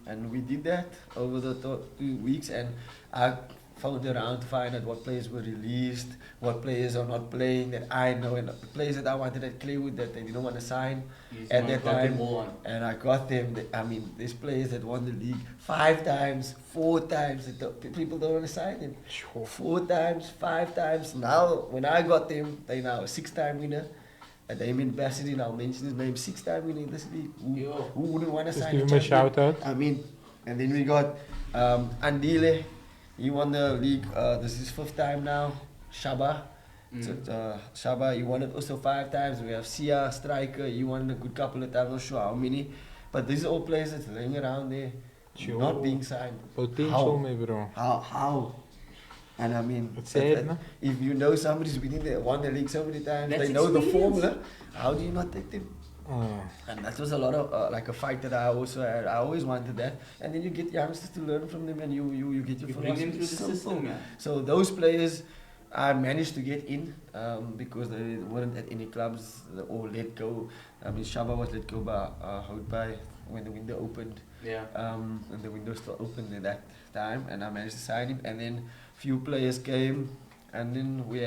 And we did that over the 2 weeks, and I found around to find out what players were released, what players are not playing that I know, and the players that I wanted at Claywood that they didn't want to sign at that time. And I got them. I mean, there's players that won the league 5 times, 4 times. People don't want to sign them. 4 times, 5 times. Now, when I got them, they now a 6-time winner. And Damien Bassett, I'll mention his name, 6-time winner in this league. Who wouldn't want to Just sign give him a shout out. I mean, and then we got Andile. He won the league. This is his 5th time now. Shaba. So, Shaba, he won it also 5 times. We have Sia, striker. He won it a good couple of times. Not sure how many. But these are all players that's laying around there, not being signed. Potential, maybe, bro. How? And I mean, It's sad, no? if you know somebody's won the league so many times, That's they know the experience. formula. How do you not take them? And that was a lot of like a fight that I also had. I always wanted that, and then you get youngsters to learn from them, and you get your You bring them philosophy. through the system, yeah. So those players, I managed to get in because they weren't at any clubs or let go. I mean, Shaba was let go by Houtbay when the window opened. Yeah. And the window still open at that time, and I managed to sign him. And then few players came, and then we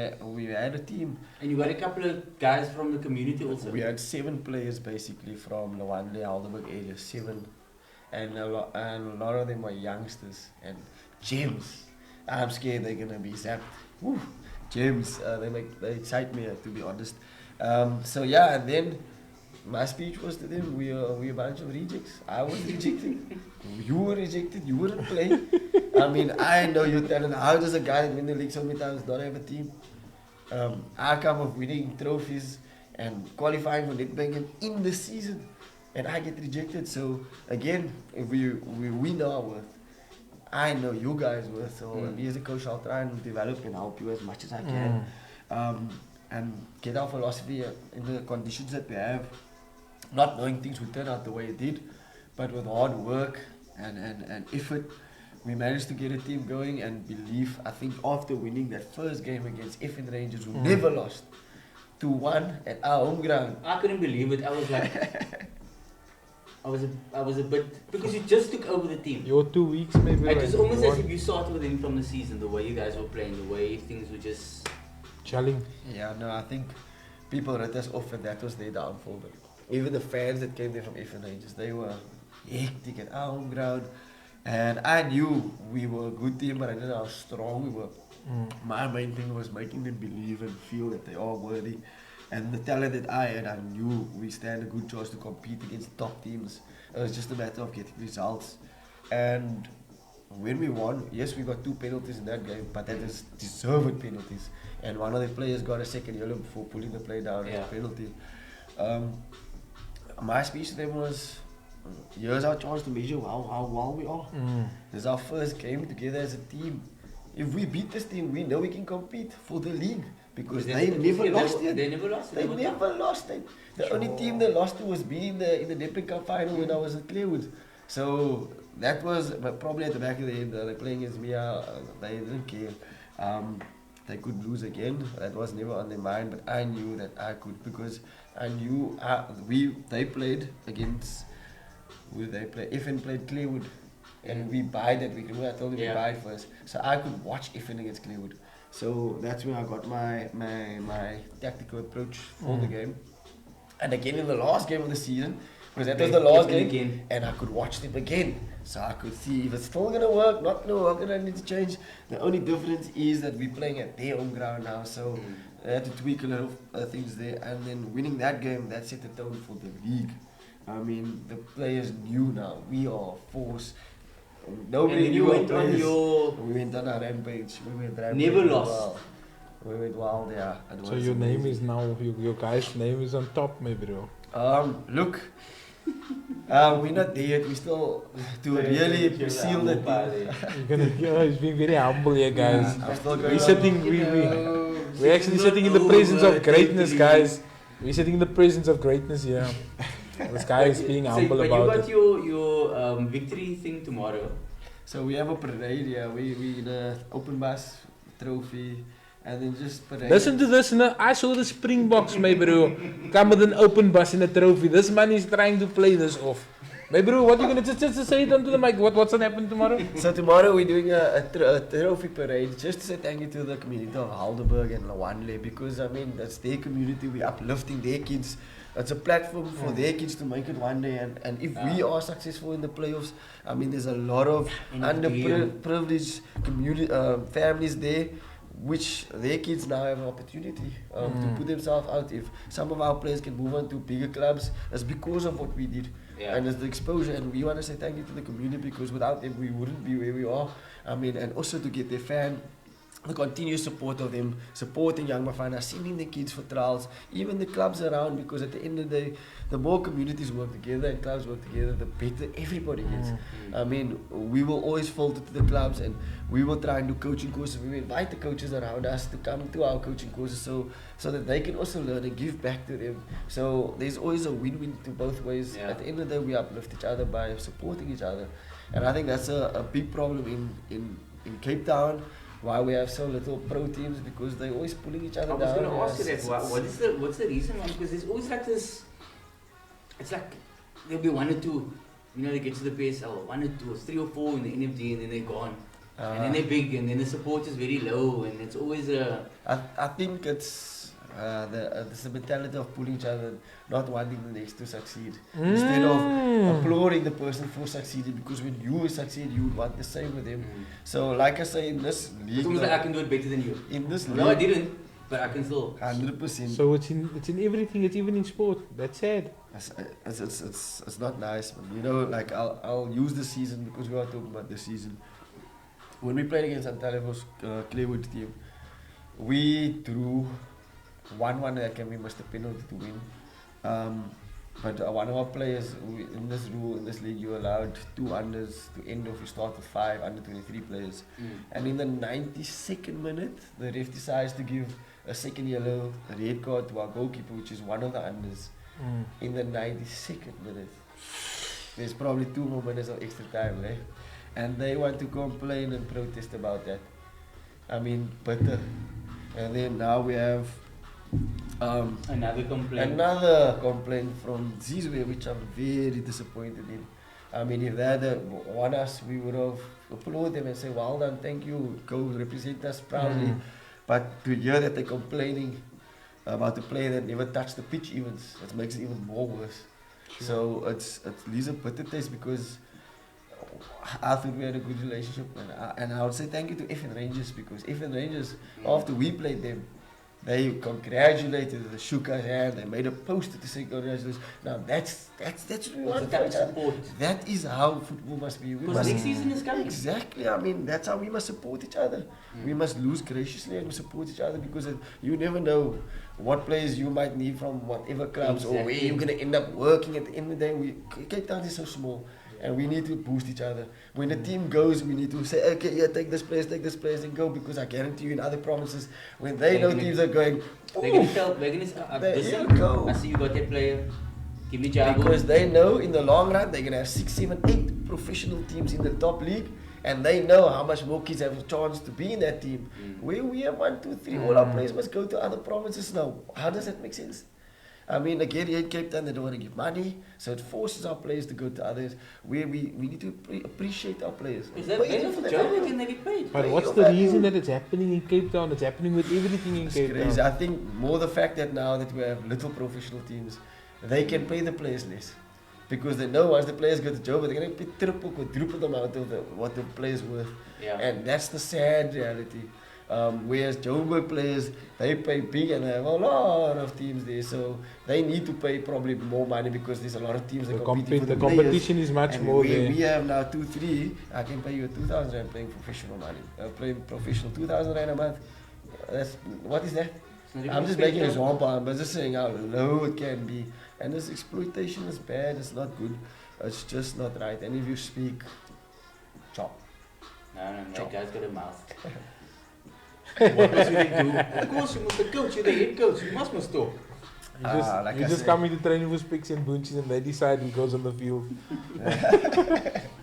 had a team. And you got a couple of guys from the community also. We had 7 players basically from Lawande, Alderburg area, 7, and a lot of them were youngsters and gems. I'm scared they're gonna be zapped. Woo, gems. They excite me, to be honest. So yeah, and then my speech was to them, we a bunch of rejects. I was rejected. You were rejected. You wouldn't play. I mean, I know your talent. How does a guy that win the league so many times not have a team? I come of winning trophies and qualifying for Nedbank in the season, and I get rejected. So again, if we know our worth, I know you guys' worth. So me as a coach, I'll try and develop and help you as much as I can, and get our philosophy in the conditions that we have. Not knowing things would turn out the way it did, but with hard work and effort, we managed to get a team going and believe. I think after winning that first game against Effin Rangers, who never lost, 2-1 at our home ground. I couldn't believe it. I was like, I was a bit, because you just took over the team. Your 2 weeks, maybe. It was right? almost as if you started with him from the season, the way you guys were playing, the way things were just Challenge. Yeah, no, I think people wrote us off, and that was their downfall. But even the fans that came there from Effin Rangers, they were hectic at our home ground. And I knew we were a good team, but I didn't know how strong we were. My main thing was making them believe and feel that they are worthy. And the talent that I had, I knew we stand a good chance to compete against top teams. It was just a matter of getting results. And when we won, yes, we got 2 penalties in that game, but that is deserved penalties. And one of the players got a second yellow before pulling the play down as a penalty. my speech to them was, here's our chance to measure how well we are. This is our first game together as a team. If we beat this team, we know we can compete for the league. Because they never lost yet. They never lost. They never lost. The only team they lost to was me in the Nedbank Cup final when I was at Clearwood. So that was probably at the back of the head. They're playing against me. They didn't care. They could lose again. That was never on their mind. But I knew that I could because I knew they played against. Who did they play? FN played Clearwood, and we buyed that week. Remember I told you we buyed first. So I could watch FN against Clearwood. So that's where I got my tactical approach for the game. And again in the last game of the season, because that was the last game, again. And I could watch them again. So I could see if it's still going to work, what going to need to change. The only difference is that we're playing at their home ground now, so I had to tweak a lot of things there. And then winning that game, that set the tone for the league. I mean, the players knew now, we are a force. Nobody knew our players. We went on a rampage. Never lost. We went wild, yeah. So your name is now, your guy's name is on top, my bro. Look, we're not there yet. We still to really seal the deal. He's being very humble here, guys. I'm still going We're sitting, we're actually sitting in the presence of greatness, guys. We're sitting in the presence of greatness here. This guy is being humble about it. But you got your victory thing tomorrow. So we have a parade, yeah. We in a open bus trophy. And then just parade. Listen to this, no? I saw the Springboks, my bro, come with an open bus and a trophy. This man is trying to play this off. My bro, what are you going to just say it onto the mic? What's going to happen tomorrow? So tomorrow we're doing a trophy parade just to say thank you to the community of Heidelberg and Lawanle because I mean that's their community, we're uplifting their kids. It's a platform for their kids to make it one day and if we are successful in the playoffs, I mean there's a lot of underprivileged community families there which their kids now have an opportunity to put themselves out. If some of our players can move on to bigger clubs, it's because of what we did. And it's the exposure, and we want to say thank you to the community because without them we wouldn't be where we are. I mean, and also to get the continuous support of them, supporting Young Bafana, sending the kids for trials, even the clubs around, because at the end of the day, the more communities work together and clubs work together, the better everybody gets. I mean, we will always filter to the clubs and we will try and do coaching courses. We will invite the coaches around us to come to our coaching courses so that they can also learn and give back to them. So there's always a win-win to both ways. At the end of the day, we uplift each other by supporting each other. And I think that's a big problem in Cape Town. Why we have so little pro teams because they're always pulling each other down. I was going to ask you that. What's the reason? Because there's always like this. It's like there'll be one or two. You know, they get to the PSL, 1 or 2, 3 or 4 in the NFD, and then they're gone. And then they're big, and then the support is very low, and it's always a. I think it's the mentality of pulling each other, not wanting the next to succeed, instead of applauding the person for succeeding. Because when you succeed, you would want the same with them. So, like I say, in this league, it's almost like I can do it better than you. In this league, no, I didn't, but I can still. 100%. So it's in everything. It's even in sport. That's sad. It's not nice, man. You know, like I'll use the season because we are talking about the season. When we played against Antalya's Claywood team, we drew 1-1 that game. We missed a penalty to win. But one of our players, in this league, you're allowed 2 unders to end off. You start with 5 under 23 players. And in the 92nd minute, the ref decides to give a second yellow, a red card to our goalkeeper, which is one of the unders. In the 92nd minute. There's probably 2 more minutes of extra time left. And they want to complain and protest about that. I mean, bitter. And then now we have another complaint from Zizwe, which I'm very disappointed in. I mean, if they had won us, we would have applauded them and say, well done, thank you, go represent us proudly. But to hear that they're complaining about a player that never touched the pitch even, it makes it even more worse. Sure. So it leaves a bitter taste because I thought we had a good relationship, and I would say thank you to FN Rangers because FN Rangers, after we played them, They congratulated the shook our hand. They made a poster to say congratulations. Now that's what we want for each other. Support. That is how football must be. We Because must next season is coming. exactly. I mean, that's how we must support each other. We must lose graciously and support each other because you never know what players you might need from whatever clubs or where Exactly. you're gonna end up working. At the end of the day, Cape Town is so small. And we need to boost each other. When the team goes, we need to say, okay, yeah, take this place, and go. Because I guarantee you in other provinces, when they know teams are going, They're going to tell, they're going to there listen, you go. I see you got that player. Give me Jabu. Because they know in the long run, they're going to have 6, 7, 8 professional teams in the top league. And they know how much more kids have a chance to be in that team. Where we have 1, 2, 3, all our players must go to other provinces now. How does that make sense? I mean, again, here in Cape Town, they don't want to give money, so it forces our players to go to others. Where we need to appreciate our players. Is that Pay better them for their Joe value. can they get paid? But Pay what's your the value. reason that it's happening in Cape Town? It's happening with everything in It's Cape crazy. Town. I think more the fact that now that we have little professional teams, they can pay the players less. Because they know once the players go to Joburg, they're going to pay triple, quadruple the amount of what the players worth. Yeah. And that's the sad reality. Whereas Joburg players, they pay big and they have a lot of teams there. So they need to pay probably more money because there's a lot of teams that competing for The the players. competition is much And more we, there. we have now 2, 3. I can pay you 2,000 rand playing professional money. Playing professional 2,000 rand a month. What is that? It's not even I'm just making an expensive. example. I'm just saying how low it can be. And this exploitation is bad. It's not good. It's just not right. And if you speak, chop. No, that guy's got a mouth. What must you do? Of course, you must the coach, you're the head coach, you must talk. You just come into training with Spicks and Boonchies and they decide who goes on the field.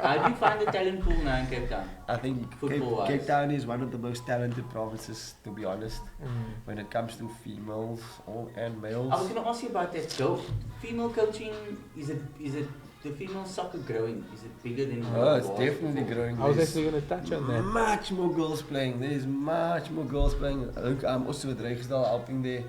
How do you find the talent pool now in Cape Town? I think Football-wise. Cape Town is one of the most talented provinces, to be honest, when it comes to females and males. I was going to ask you about that. So, female coaching, is it the female soccer growing? Is it bigger than Oh, it's it was definitely before? growing. I was There's actually going to touch on that. much more girls playing. There's much more girls playing. I'm also with Regisdal helping the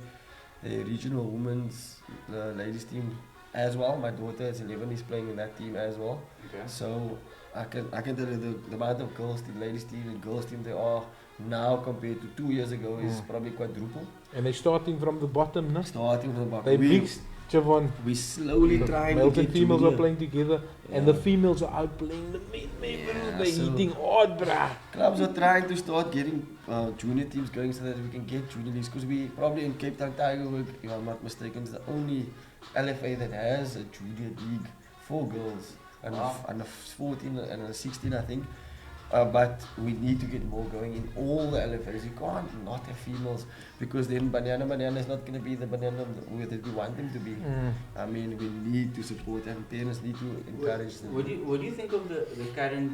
regional women's ladies team as well. My daughter is 11, is playing in that team as well. Okay. So I can tell you the amount of girls team, ladies team and girls team they are now compared to 2 years ago is probably quadruple. And they're starting from the bottom, no? Starting from the bottom. They mixed, Javon. We slowly trying to Males get and females junior. are playing together, and Yeah. the females are outplaying the men. Yeah, They're so- hitting hard, bruh. Clubs are trying to start getting junior teams going so that we can get junior leagues because we probably in Cape Town Tigerberg, if I'm not mistaken, is the only LFA that has a junior league for girls under 14 and under 16 I think. But we need to get more going in all the LFAs. You can't not have females because then Banana is not going to be the banana that we want them to be. I mean, we need to support and parents need to encourage them. What do you think of the current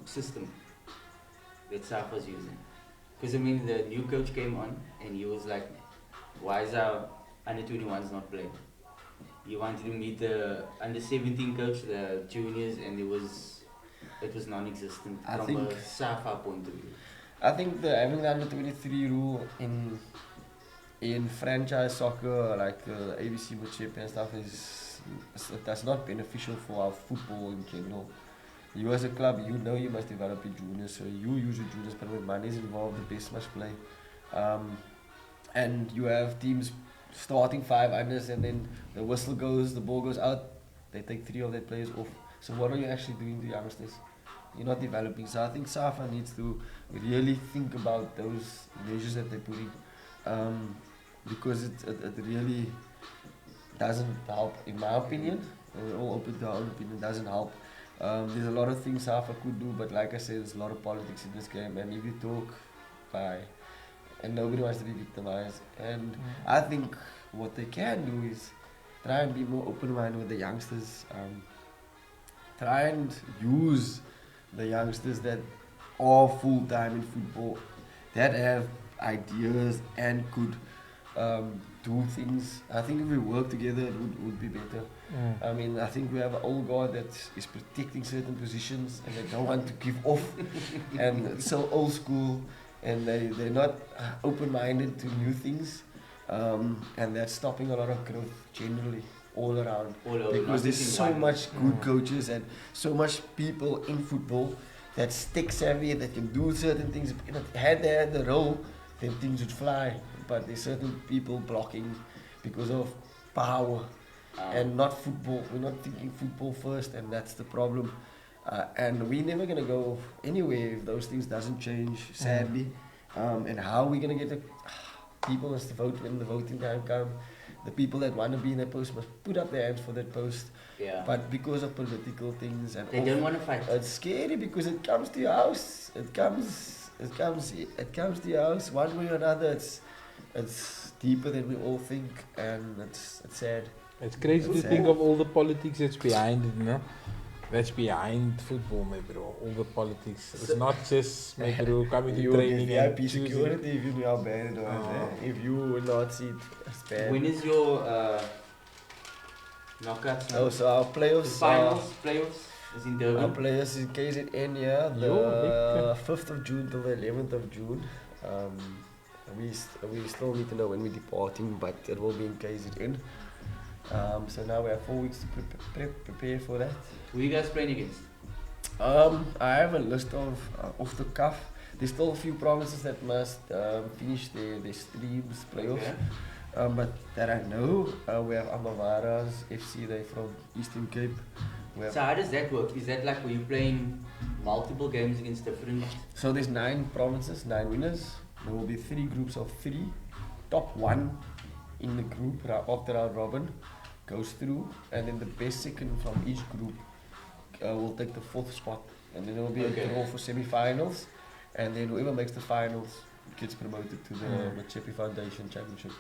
system that SAFA's using? Because I mean, the new coach came on and he was like, why is our under 21s not playing? He wanted to meet the under 17 coach, the juniors, and it was non-existent I from think- a SAFA point of view. I think having the under 23 rule in franchise soccer like the ABC Machip and stuff that's not beneficial for our football in general. You as a club, you know you must develop your juniors, so you use your juniors, but when money is involved, the best must play. And you have teams starting 5 unders and then the whistle goes, the ball goes out, they take 3 of their players off. So what are you actually doing to youngsters? You're not developing. So I think SAFA needs to really think about those measures that they're putting because it really doesn't help, in my opinion. We're all open to our own opinion, doesn't help. There's a lot of things SAFA could do, but like I said, there's a lot of politics in this game, and if you talk and nobody wants to be victimized. And I think what they can do is try and be more open-minded with the youngsters. Try and use the youngsters that are full-time in football, that have ideas and could do things. I think if we work together, it would be better. I mean, I think we have an old guard that is protecting certain positions and they don't want to give off, and it's so old school, and they're not open-minded to new things, and that's stopping a lot of growth generally all around. All over, Because not there's just in so one. much good coaches and so much people in football that's tech savvy, that can do certain things. Had they had the role, then things would fly. But there's certain people blocking because of power and not football. We're not thinking football first, and that's the problem. And we're never gonna go anywhere if those things doesn't change, sadly. And how we're gonna get the people must vote when the voting time comes. The people that want to be in that post must put up their hands for that post. Yeah. But because of political things and They don't want to fight. it's scary because it comes to your house. It comes to your house one way or another. It's deeper than we all think, and it's sad. It's crazy to think of all the politics that's behind it, you know? That's behind football, my bro. All the politics. It's not just, my bro, coming to You training get and VIP security if you know how bad it was. If you will not see it, it's bad. When is your knockouts now? Oh, so our playoffs Playoffs is in Durban. Our players in KZN, yeah, the 5th of June till the 11th of June. We still need to know when we're departing, but it will be in KZN. So now we have 4 weeks to prepare for that. Who are you guys playing against? I have a list of off the cuff. There's still a few provinces that must finish their streams playoffs. Okay. But that I know, we have Amavaras FC, they're from Eastern Cape. So how does that work? Is that like where you're playing multiple games against different... So there's 9 provinces, 9 winners. There will be 3 groups of 3. Top 1 in the group after round robin goes through, and then the best second from each group will take the 4th spot. And then there will be a draw for semi-finals, and then whoever makes the finals gets promoted to the Machepi Foundation Championship.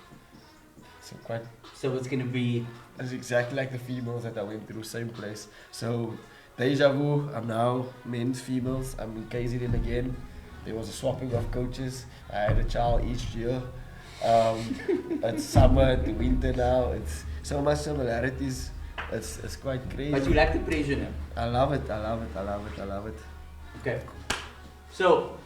So it's going to be... It's exactly like the females that I went through, same place. So, deja vu, I'm now men's, females, I'm in KZN again. There was a swapping of coaches. I had a child each year. It's summer, it's winter now. It's so much similarities. It's quite crazy. But you like the pressure now? I love it. Okay. So,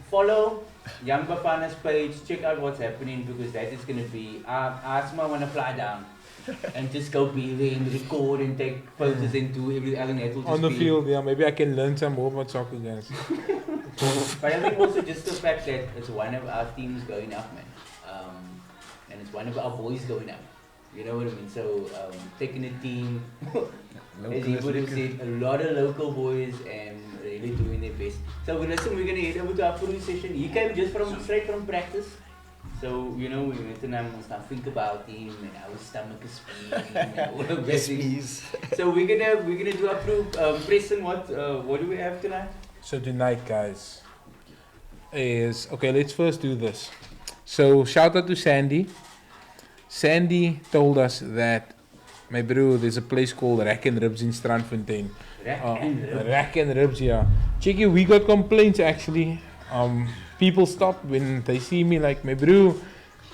follow Young Bafana's page, check out what's happening, because that is going to be... Asma want to fly down and just go be there and record and take photos and do everything. On the field, yeah, maybe I can learn some more about soccer, guys. But I think also just the fact that it's one of our teams going up, man. And it's one of our boys going up. You know what I mean? So, taking a team, as you would have said, a lot of local boys and really doing their best. So, listen, we're going to head over to our Puru session. He came just straight from practice. So, you know, we went and I must not think about him and our stomach is speeding and all of that. So, we're gonna do our Puru. Preston, what do we have tonight? So tonight, guys, is... Okay, let's first do this. So, shout out to Sandy. Sandy told us that, my bro, there's a place called Rack and Ribs in Strandfontein. Rack and Ribs, yeah. Check it, we got complaints actually. People stop when they see me like, my bro,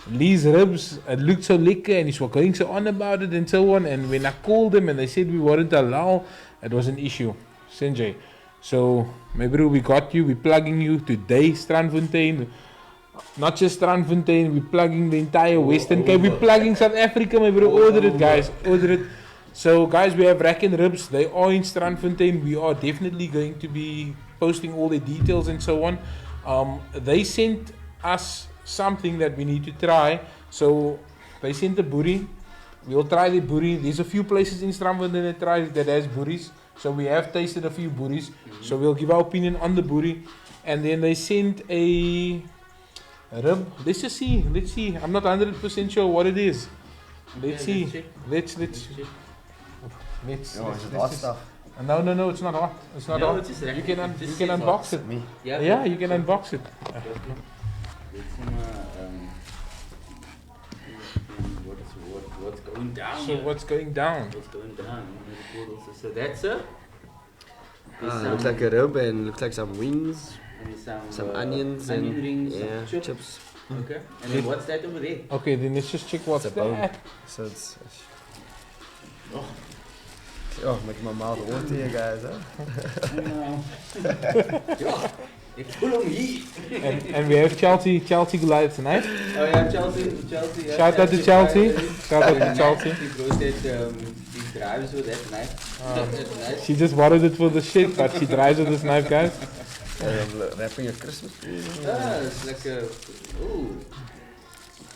Lee's ribs, it looked so lekker and he's going so on about it and so on. And when I called them and they said we weren't allowed, it was an issue. Sanjay. So, my bro, we got you, we're plugging you today, Strandfontein. Not just Strandfontein, we're plugging the entire Western Cape, we're plugging South Africa, my bro. Order it, guys, order it. So, guys, we have Rack and Ribs, they are in Strandfontein. We are definitely going to be posting all the details and so on. They sent us something that we need to try. So, they sent a buri. We'll try the buri. There's a few places in Strandfontein that has buris. So, we have tasted a few buris. So, we'll give our opinion on the buri. And then they sent a rib. Let's just see. Let's see. I'm not 100% sure what it is. Let's see. Let's Oh, is it hot stuff? No, it's not hot. It's not hot. You can unbox it. Yeah, you can unbox it. What's going down? So what's going down? What's going down? So that's a... Looks like a rib and looks like some wings. And some onions onion and rings, yeah, some chips. Okay. And then what's that over there? Okay, then let's just check what's It's a bone. that. So it's making my mouth water here, guys. Yeah, it's full of meat. And we have Chelsea Goliath tonight. Oh yeah, Chelsea. Yeah, Shout out to Chelsea. Shout out to Chelsea. He brought that, he drives with that knife. That's nice. She just borrowed it for the shit, but she drives with this knife, guys. Wrapping a Christmas tree. It's like a. Ooh.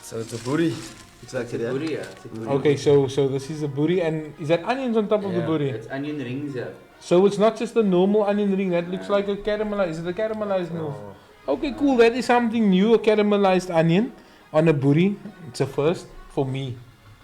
So it's a booty. It's like a buri, yeah. It's a buri. Okay, so this is a buri, and is that onions on top of the buri? It's onion rings, yeah. So it's not just a normal onion ring, that looks like a caramelized, is it a caramelized move? Okay, cool, that is something new, a caramelized onion on a buri. It's a first for me.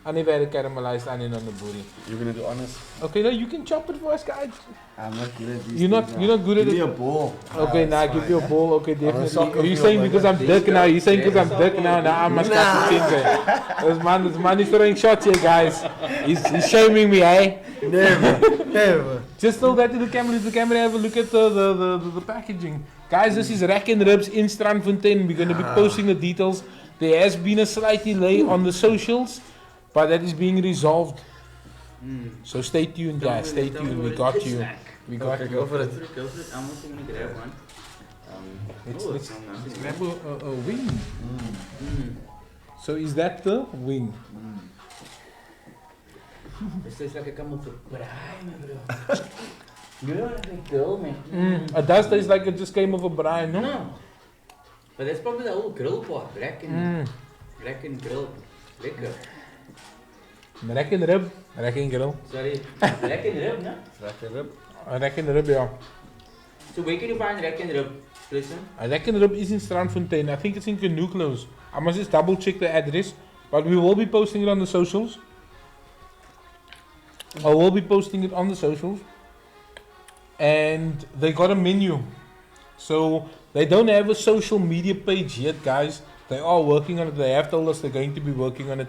I never had a caramelized onion on the buri. You're gonna do honest. Okay, now you can chop it for us, guys. I'm not good at these You're not good at Give me it. a ball. Okay, now it's give fine, you a yeah. ball. Okay, definitely. soccer Are you field, saying like because that. I'm Dirk now? You saying because I'm Dirk now? Now I must cut the things. This man is throwing shots here, guys. He's shaming me, eh? Never. Just throw that to the camera. Let the camera have a look at the packaging. Guys, this is Rack and Ribs in Strandfontein. We're going to be posting the details. There has been a slight delay on the socials, but that is being resolved. So stay tuned, guys. Stay tuned. We got you. We got you. Go for it. Go for it. I'm also gonna grab one. Let's grab a wing. So is that the wing? This tastes like a come of a braai, bro. You know what I girl, man? It does taste like it just came off a brine, no? No. But that's probably the whole grill part. Rack and grill. Lekker. Rack and rib. Rack and grill. Sorry. Rack and rib, no? Rack and rib. Rack and rib, yeah. So where can you find rack and rib? Listen. Rack and rib is in Strandfontein. I think it's in Canoe Close. I must just double check the address. But we will be posting it on the socials. I will be posting it on the socials. And they got a menu. So they don't have a social media page yet, guys. They are working on it. They have told us they're going to be working on it.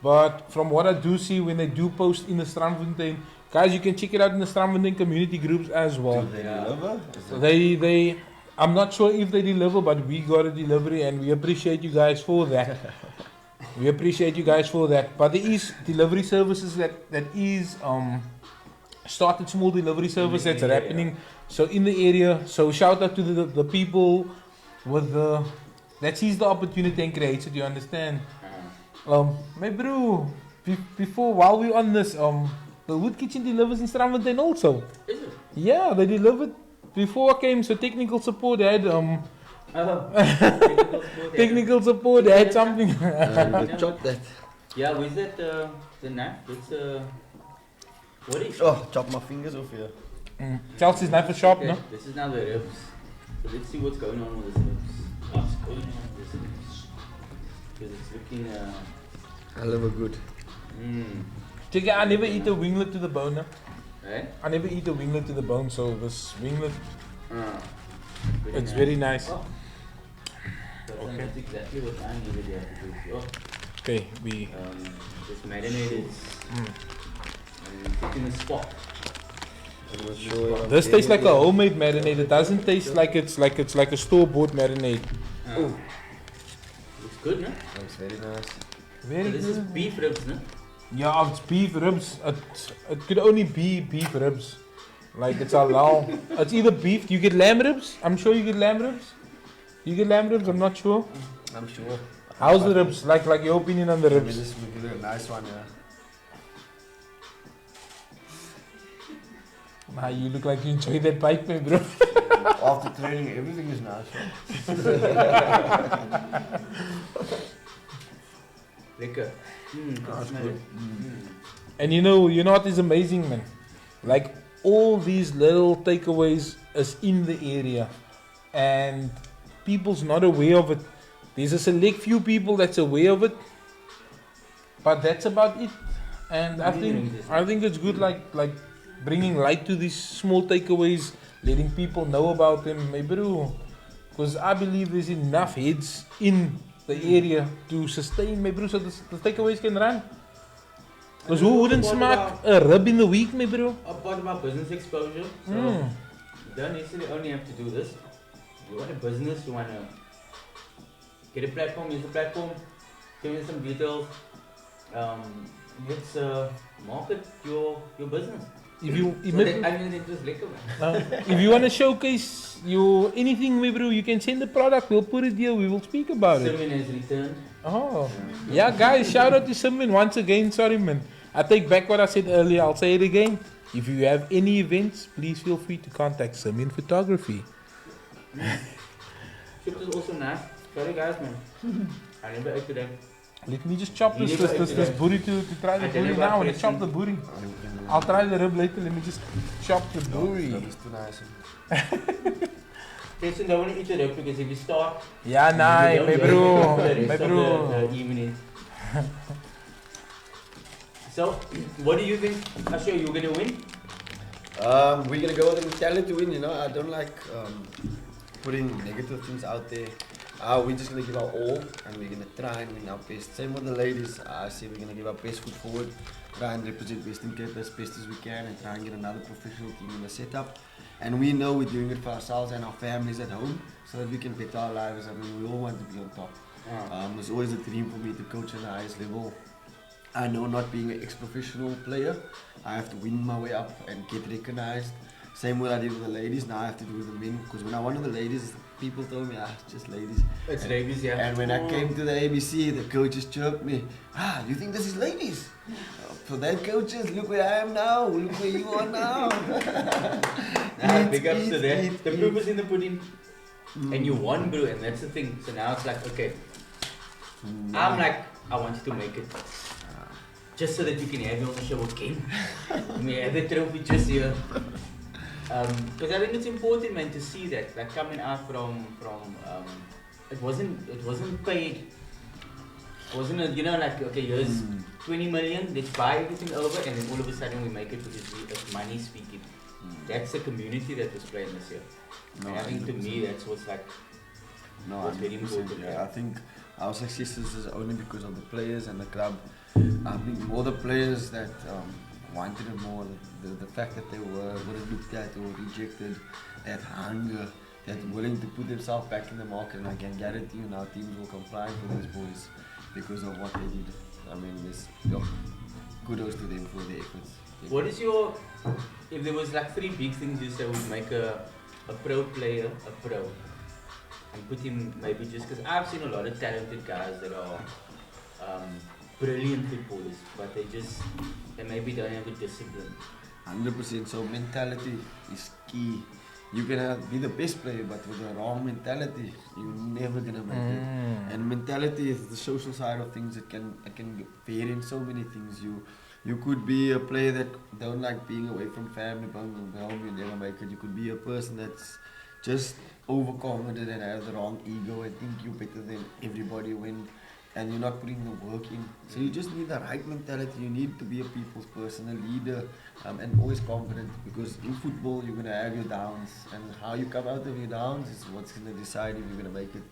But from what I do see when they do post in the Strandfontein, guys, you can check it out in the Strandfontein community groups as well. Do they deliver? So they I'm not sure if they deliver, but we got a delivery and we appreciate you guys for that. We appreciate you guys for that. But there is delivery services that is started small delivery service that's happening. So in the area, so shout out to the people with that sees the opportunity and creates it, you understand? My bro, while we're on this, the Wood Kitchen delivers in Strandfontein also. Is it? Yeah, they delivered before I came, so technical support had technical support had something. Chop that. Yeah, where's that the knife? It's what is Oh, chop my fingers off here. Chelsea's knife is sharp, okay, no? this is now the ribs. So let's see what's going on with this ribs. What's going on with this ribs? Because it's looking I love a good. Check it, I never eat a winglet to the bone, no? right? I never eat a winglet to the bone, so this winglet, it's Nice. very nice. Oh. Okay. That's exactly what I needed here to do. Oh. Okay, we Just marinated and put in a spot. this tastes like a homemade marinade. It doesn't taste like it's like a store-bought marinade. Looks good, no? That's very nice. Very So this is good. beef ribs, no? Yeah, it's beef ribs. It could only be beef ribs. Like it's halal. It's either beef. You get lamb ribs. I'm sure you get lamb ribs. You get lamb ribs. I'm not sure. I'm sure. How's the ribs? Like your opinion on the Maybe ribs? this will give it a nice one, yeah. Nah, you look like you enjoy that bite, man, bro. After training, everything is nice. Lekker. That's Smell good. it. And you know what is amazing, man? Like all these little takeaways is in the area, and people's not aware of it. There's a select few people that's aware of it, but that's about it. And I think it's good, like bringing light to these small takeaways, letting people know about them, my bro. Because I believe there's enough heads in the area to sustain, my bro, so the takeaways can run. Because who wouldn't smack a rib in the week, my bro? A part of our business exposure. So you don't necessarily only have to do this. You want a business, you want to get a platform, use the platform, give me some details. Let's market your business. If you So that, I mean, it was lekker, man. if you want to showcase your anything, my bro, you can send the product. We'll put it here. We will speak about it. Simon has returned. Oh, yeah, guys, shout out to Simon once again. Sorry, man. I take back what I said earlier. I'll say it again. If you have any events, please feel free to contact Simon Photography. Chips is also nice. Sorry guys, man. I never ate today. Let me just chop You this never ate this today. booty to try the I tell you booty what, now. Let's Preston. chop the booty. I'll try the rib later. Let me just chop the That booty. is too nice. Jason, don't want to eat the rib because if you start, Yeah, you nah, don't my get bro, the rest my of bro. the evening. So, what do you think, Asher, you're gonna win? We're gonna go with the mentality to win. You know, I don't like putting negative things out there. We're just gonna give our all, and we're gonna try and win our best. Same with the ladies. I say we're gonna give our best foot forward, try and represent Western Cape as best as we can, and try and get another professional team in the setup. And we know we're doing it for ourselves and our families at home, so that we can better our lives. I mean, we all want to be on top. It's always a dream for me to coach at the highest level. I know, not being an ex-professional player, I have to win my way up and get recognized. Same what I did with the ladies, now I have to do with the men. Because when I won with the ladies, people told me, it's just ladies. It's ladies, yeah. And when I came to the ABC, the coaches chirped me, you think this is ladies? For that coaches, look where I am now, look where you are now. Big ups to that. eat, The eat. proof is in the pudding. And you won, bro, and that's the thing. So now it's like, okay, I'm like, I want you to make it. Just so that you can have your own show again. We have the trophy just here. Because I think it's important, man, to see that, like coming out from it wasn't paid. It wasn't a, like, okay, here's 20 million, let's buy everything over, and then all of a sudden we make it because it's money speaking. That's the community that was playing this year. And I think to me that's what's like, No, what's very 100%, important. yeah. I think our success is only because of the players and the club. I think more the players that wanted it more, the fact that they weren't looked at or rejected, that hunger, that willing to put themselves back in the market. And I can guarantee you now teams will comply for these boys because of what they did. I mean, kudos to them for their efforts. What is your, if there was like 3 big things you say would make a pro player a pro, and put him maybe just because I've seen a lot of talented guys that are brilliant footballers, but they maybe don't have a discipline. 100%. So mentality is key. You can be the best player, but with the wrong mentality, you're never gonna make it. And mentality is the social side of things. It can vary in so many things. You could be a player that don't like being away from family, but home you never make it. You could be a person that's just overconfident and has the wrong ego and think you're better than everybody and you're not putting the work in. So you just need the right mentality. You need to be a people's person, a leader, and always confident, because in football you're going to have your downs, and how you come out of your downs is what's going to decide if you're going to make it.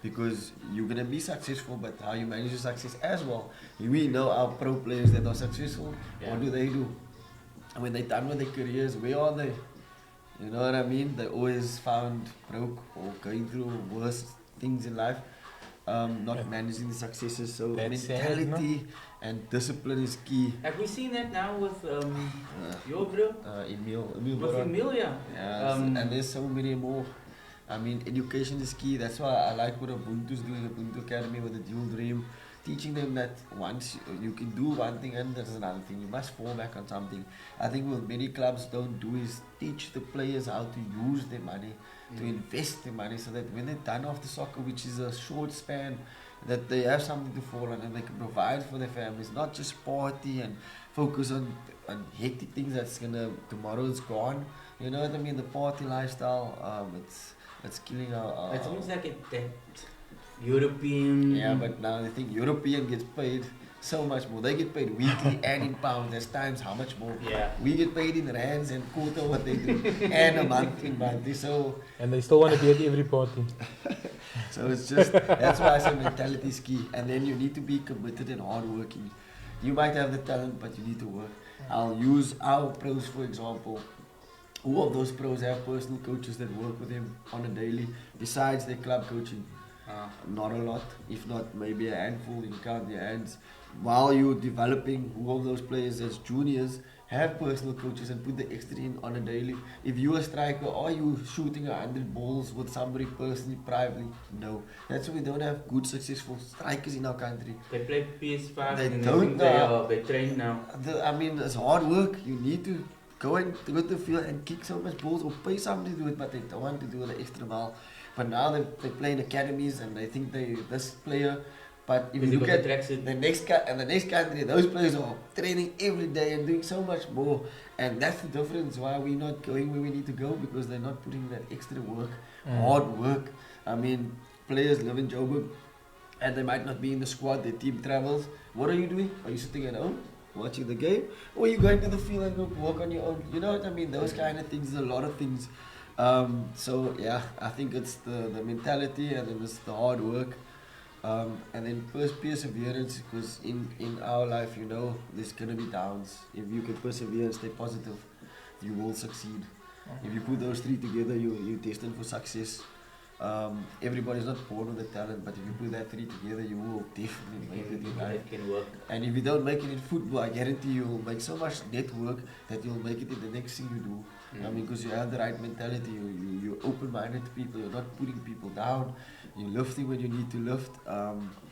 Because you're going to be successful, but how you manage your success as well. We know our pro players that are successful, what do? And when they're done with their careers, where are they? You know what I mean? They always found broke or going through worse things in life. Not managing the successes, so That's mentality sad, and discipline is key. Have we seen that now with your bro? Emil With Baron. Emilia. And there's so many more. I mean, education is key. That's why I like what Ubuntu's doing, Ubuntu Academy with the dual dream, teaching them that once you can do one thing and there's another thing, you must fall back on something. I think what many clubs don't do is teach the players how to use their money, to invest their money, so that when they're done after soccer, which is a short span, that they have something to fall on and they can provide for their families, not just party and focus on hectic things that's tomorrow is gone. You know what I mean? The party lifestyle, it's killing our It's almost like that European. Yeah, but now I think European gets paid so much more. They get paid weekly and in pounds. There's times how much more. Yeah. We get paid in rands and quarter what they do, and a month in monthly. So And they still want to be at every party. it's just, that's why I say mentality is key. And then you need to be committed and hardworking. You might have the talent, but you need to work. I'll use our pros for example. Who of those pros have personal coaches that work with them on a daily, besides their club coaching? Not a lot, if not maybe a handful, you can count your hands. While you're developing, who of those players as juniors have personal coaches and put the extra in on a daily? If you're a striker, are you shooting 100 balls with somebody personally, privately? No. That's why we don't have good, successful strikers in our country. They play PS5 They and don't they train now. I mean, it's hard work. You need to go to the field and kick so much balls or pay somebody to do it, but they don't want to do the extra mile. But now they play in academies and they think they this player. But if Because you they look got at the tracksuit. the next country, those players are training every day and doing so much more. And that's the difference why we're not going where we need to go, because they're not putting that extra work, hard work. I mean, players live in Joburg and they might not be in the squad, their team travels. What are you doing? Are you sitting at home watching the game? Or are you going to the field and go work on your own? You know what I mean? Those kind of things, a lot of things. So yeah, I think it's the mentality, and then it's the hard work. And then perseverance, because in our life, you know, there's going to be downs. If you can persevere and stay positive, you will succeed. If you put those three together, you're destined for success. Everybody's not born with the talent, but if you put that three together, you will definitely make it in life. It can work. And if you don't make it in football, I guarantee you will make so much network that you'll make it in the next thing you do. I mean, because you have the right mentality, you're open-minded to people, you're not putting people down, you're lifting when you need to lift.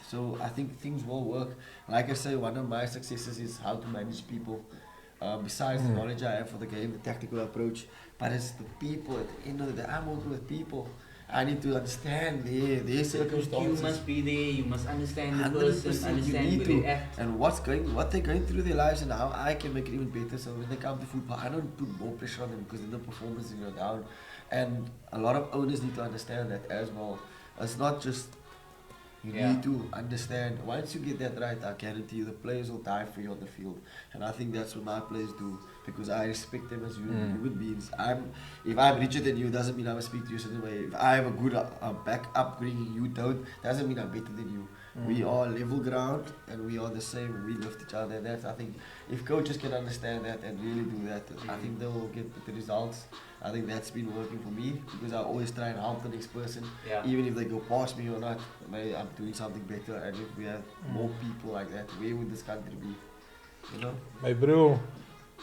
So I think things will work. Like I say, one of my successes is how to manage people. Besides the knowledge I have for the game, the tactical approach, but it's the people. At the end of the day, I'm working with people. I need to understand their circumstances. You must be there, you must understand the 100% person, you understand need where to, they act. and what they're going through their lives, and how I can make it even better. So when they come to football, I don't put more pressure on them, because then the performance is down. And a lot of owners need to understand that as well. It's not just you need to understand. Once you get that right, I guarantee you the players will die for you on the field. And I think that's what my players do, because I respect them as human beings. If I'm richer than you, doesn't mean I will speak to you a certain way. If I have a good back upbringing, you don't, doesn't mean I'm better than you. We are level ground and we are the same. We lift each other. And that's, I think, if coaches can understand that and really do that, I think they will get the results. I think that's been working for me, because I always try and help the next person, even if they go past me or not. Maybe I'm doing something better, and if we have more people like that, where would this country be? You know? My bro,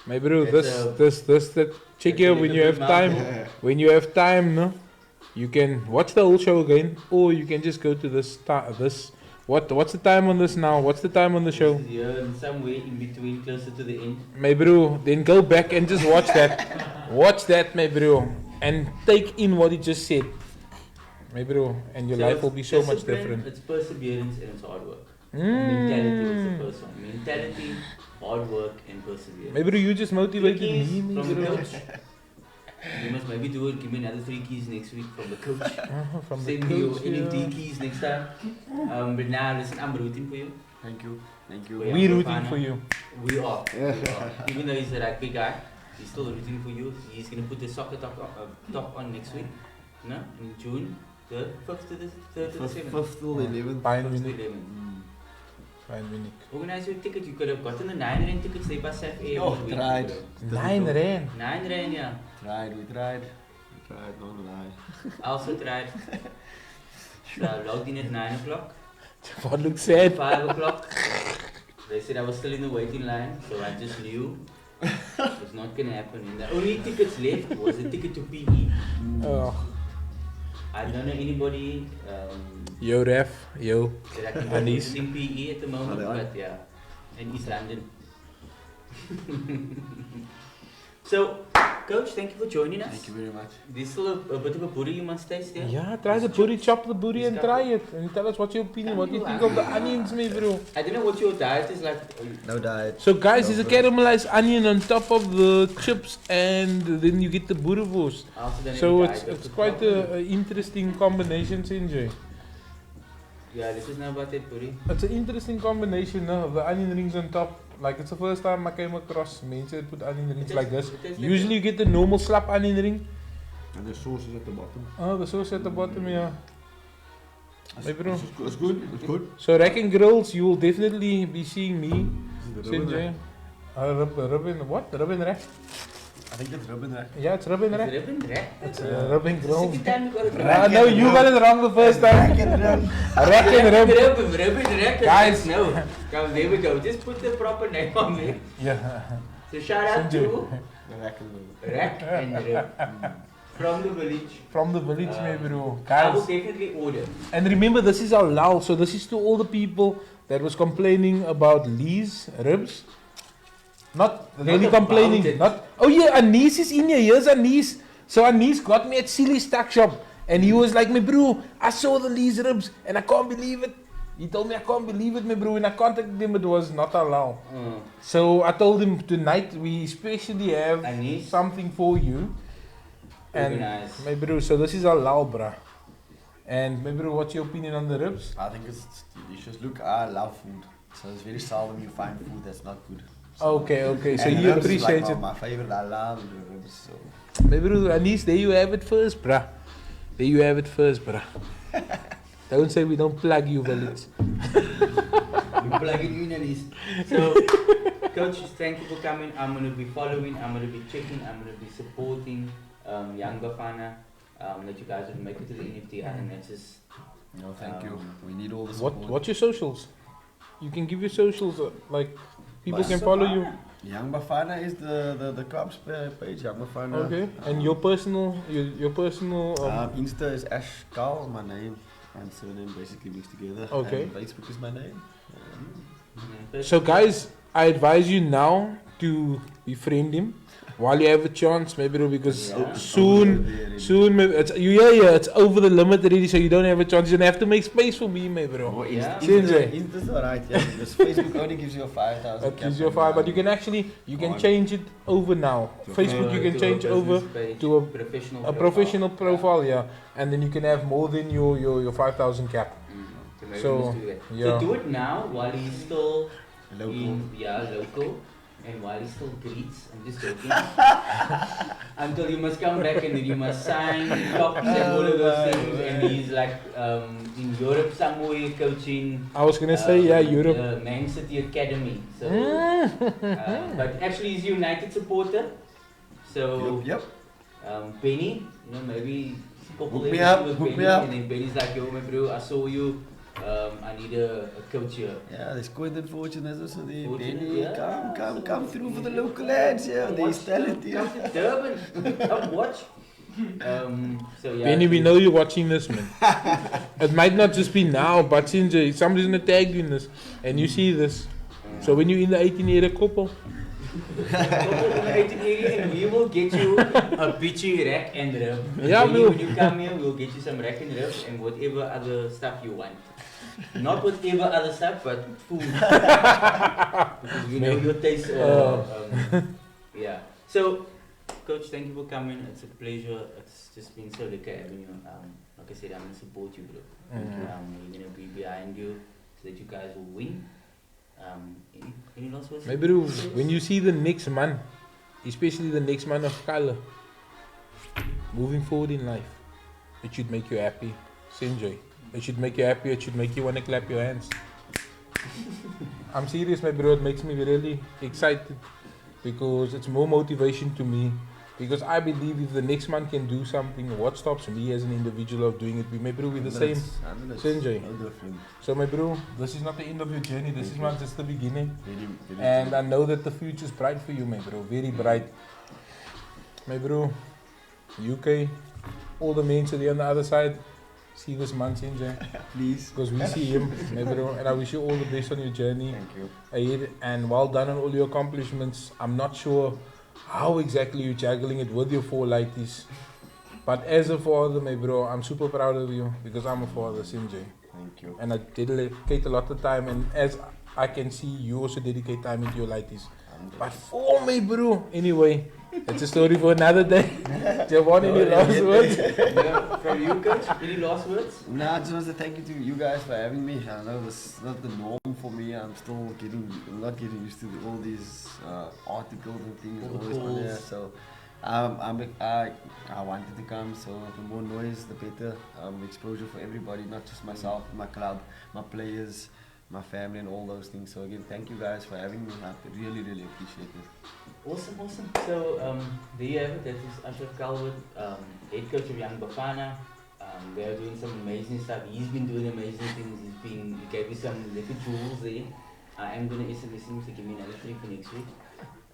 That's that check here when you have time. When you have time, no, you can watch the whole show again, or you can just go to this. What's the time on this now? What's the time on the show? Yeah, somewhere in between, closer to the end. My bro, then go back and just watch that. Watch that, my bro, and take in what he just said, my bro, and your life will be so much different. It's perseverance and it's hard work. Mentality was the first one. Mentality, hard work, and perseverance. My bro, you just motivated me, my From the bro. coach. You must maybe do it. Give me another 3 keys next week from the coach. From the Send me your coach, NFT keys next time. But now, listen, I'm rooting for you. Thank you. Yeah, we rooting for you. We are. Even though he's a rugby guy, he's still rooting for you. He's going to put the soccer top on next week. No? In June, the 5th to the 3rd to the 7th. 5th till 11th. Fine, 5th to Munich. 11th. Fine, Munich. Organize your ticket. You could have gotten the 9 rand tickets. They pass FA. Oh, tried. 9 rand. 9 rand, yeah. We tried, not lie. I also tried. So I logged in at 9 o'clock. What looks sad. 5 o'clock. They said I was still in the waiting line, so I just knew it was not going to happen. And the only tickets left was a ticket to PE. Oh. I don't know anybody Yo, ref. Yo. that I can Anis. in PE at the moment, they are? but yeah, in East London. So, Coach, thank you for joining us. Thank you very much. There's still a bit of a booty you must taste there. Yeah, try the booty, chop the booty and try it. And tell us what's your opinion, what you think of the onions, me bro. I don't know what your diet is like. No diet. So guys, No it's a bread. caramelized onion on top of the chips, and then you get the boerewors. I also don't So have a it's diet of quite the- a interesting combination, Sanjay. Yeah, this is now about that booty. It's an interesting combination, no, of the onion rings on top. Like it's the first time I came across mense that put onion rings like this. It tastes Usually you get the normal slap onion ring. And the sauce is at the bottom. Oh, the sauce at the bottom, yeah. Hey, bro. It's good. It's good. So Rack and Grills, you will definitely be seeing me, Sanjay. Rub in what? Rub and Rack? I think it's rub and rack. Yeah, it's Rub and Rack. Ribbon rack. It's Rub and Grills. Second time you got it right. No, you got it wrong the first time. Rack and Rub. Ribbon rack. Guys. No. Come, there we go. Just put the proper name on there. Yeah. So shout out to The rack and rub. Rack and Rib. From the village. From the village, my bro. I will Guys. definitely order. And remember, this is our lull. So this is to all the people that was complaining about Lee's ribs. Not really about complaining. it. Not. Oh yeah, Anis is in here. Here's Anis. So Anis got me at Silly Stack Shop. And he was like, my bro, I saw the Lee's ribs and I can't believe it. He told me I can't believe it, my bro. And I contacted him, it was not allowed. So I told him tonight we especially have Anis. something for you. And Organized. my bro, so this is halal, bruh. And my bro, what's your opinion on the ribs? I think it's delicious. Look, I love food. So it's very seldom you find food that's not good. So Okay, so and he ribs is appreciates like it. my favorite. I love the ribs. So My bro, Anis, there you have it first, bruh. There you have it first, bruh. Don't say we don't plug you, Village. We're plugging you in Anis. So, Coach, thank you for coming. I'm going to be following, I'm going to be checking, I'm going to be supporting Young Bafana. That you guys would make it to the NFT. I think that's just. no, thank you. We need all the support. What's your socials? You can give your socials, like people My can follow you. Young Bafana is the club's page. Young Bafana. Okay, and your personal, Insta is Ash Cal, my name and surname basically mixed together. Okay. And Facebook is my name. So guys, I advise you now to befriend him while you have a chance, maybe because Yeah. soon, maybe it's over the limit already, so you don't have a chance. You don't have to make space for me, my bro. Oh, Yeah. Insta's alright, yeah, because Facebook only gives you a 5,000. That gives you a 5, but you can actually change it over now. Facebook you can change over to a professional profile, yeah, and then you can have more than your 5,000 cap. So, yeah. So do it now while he's still Local. local. And while he still greets, I'm just joking. Until you must come back and then you must sign copies and all of those things. And he's like in Europe somewhere coaching. I was gonna say, Europe. The Man City Academy. So, but actually he's a United supporter. So, Yep. Benny, maybe couple Hook me days up, with hook Benny, me up. and then Benny's like, yo, my bro, I saw you. I need a coach here. Yeah, there's Quentin Fortune as also there. Fortune, Benny, yeah. come through for the local lads. Yeah, there's talent here. Come to Durban. Come watch. So yeah. Benny, we know you're watching this, man. It might not just be now, but since somebody's gonna tag you in this, and you see this. So when you're in the 18-year couple, and we will get you a bitchy rack and rib. Yeah, Benny, we'll- when you come here, we'll get you some rack and rib and whatever other stuff you want. Not whatever other stuff, but food. Because we know your taste. Yeah. So, Coach, thank you for coming. It's a pleasure. It's just been so lucky having you. Like I said, I'm gonna support you, bro. We're gonna be behind you so that you guys will win. Any last words? maybe when you see the next man, especially the next man of color, moving forward in life, it should make you happy. Sanjay. It should make you happy. It should make you want to clap your hands. I'm serious, my bro. It makes me really excited because it's more motivation to me. Because I believe if the next man can do something, what stops me as an individual of doing it? We may bro, we're the same. Sanjay. No different. So my bro, this is not the end of your journey. This is not just the beginning. Very And I know that the future is bright for you, my bro. Very bright. My bro, UK, all the men sitting on the other side, see this man, Sanjay. Please. Because we see him, my bro. And I wish you all the best on your journey Thank you. ahead. And well done on all your accomplishments. I'm not sure how exactly you're juggling it with your 4 lighties. But as a father, my bro, I'm super proud of you because I'm a father, Sanjay. Thank you. And I dedicate a lot of time, and as I can see, you also dedicate time into your lighties. But for me, bro, anyway, it's a story for another day. Do you want any last words? From you, Coach, any last words? Nah, I just want to thank you to you guys for having me. I know this is not the norm for me. I'm not getting used to all these articles and things All the always on there. calls. So I wanted to come. So the more noise, the better. Exposure for everybody, not just myself, my club, my players, my family, and all those things. So again, thank you guys for having me. I really, really appreciate it. Awesome. So there you have it. That is Ashraf Calvert, head coach of Young Bafana. They're doing some amazing stuff. He's been doing amazing things. He gave me some little tools there. I am gonna SMS him to give me another 3 for next week.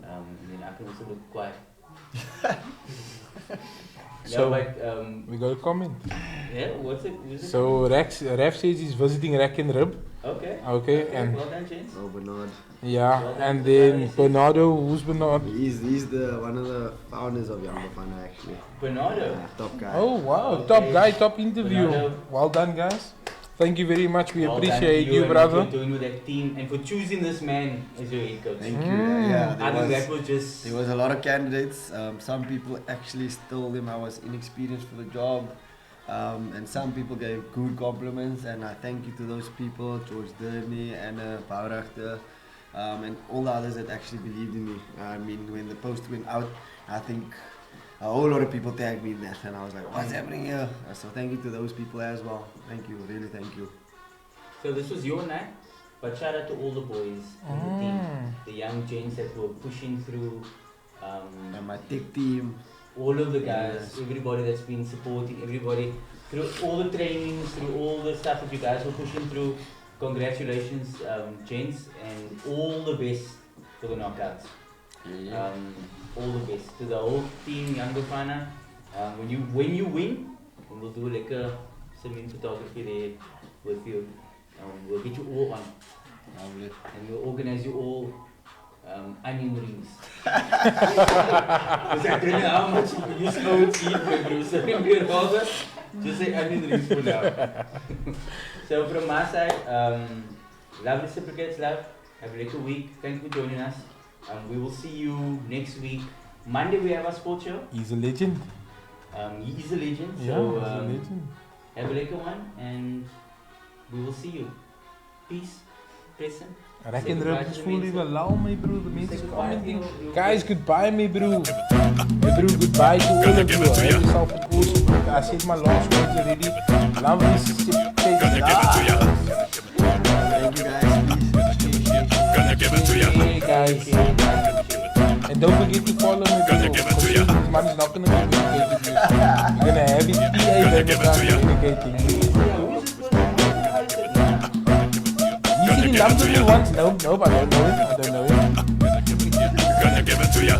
And then I can also look quiet. So, yeah, but we got a comment. yeah, what's it? So Raf says he's visiting Rack and Rib. Okay. Okay, and Well done, gents. Oh, Bernard. yeah, and then Bernardo, who's Bernardo? He's the one of the founders of Young Bafana actually. Bernardo. Yeah, top guy. Oh wow, Okay. top guy, top interview. Bernardo. Well done, guys. Thank you very much. We Well done appreciate to you, and brother. what you're doing with that team and for choosing this man as your head coach. Thank you. Yeah, I think that was just. there was a lot of candidates. Some people actually told him I was inexperienced for the job. And some people gave good compliments, and I thank you to those people, George Durney, Anna Bouwrachter, and all the others that actually believed in me. I mean, when the post went out, I think a whole lot of people tagged me in that, and I was like, what's happening here? So thank you to those people as well. Thank you, really thank you. So this was your night, but shout out to all the boys in the team, the young gents that were pushing through. And my tech team. All of the guys, Yes. everybody that's been supporting everybody through all the trainings, through all the stuff that you guys were pushing through. Congratulations, gents, and all the best for the knockouts. Yeah. All the best to the whole team, Young Bafana. When you win, we'll do like a swimming photography there with you. We'll get you all on, Lovely. and we'll organize you all onion rings. Because I don't know how much you slow to eat, my bro. So rather just say onion rings for now. So from my side, love reciprocates love. Have a little week. Thank you for joining us. We will see you next week. Monday we have our sports show. He's a legend. He is a legend. Yeah, So he's a legend. have a little one, and we will see you. Peace. Present. I reckon the is fully allow me, bro. The mense is commenting. You- Guys, goodbye, me, bro. Hey, bro, goodbye to all of you. Have yourself a cool week. I said my last words already. Love is Gonna give it to ya. Thank you guys. Peace. Gonna give it to ya. Hey, guys. And don't forget to follow me, bro. Gonna give it to ya. This man is not gonna communicate with you. You're gonna have his PA by the time communicating. You see the number he wants? Nope, I don't know him. Gonna give it to ya.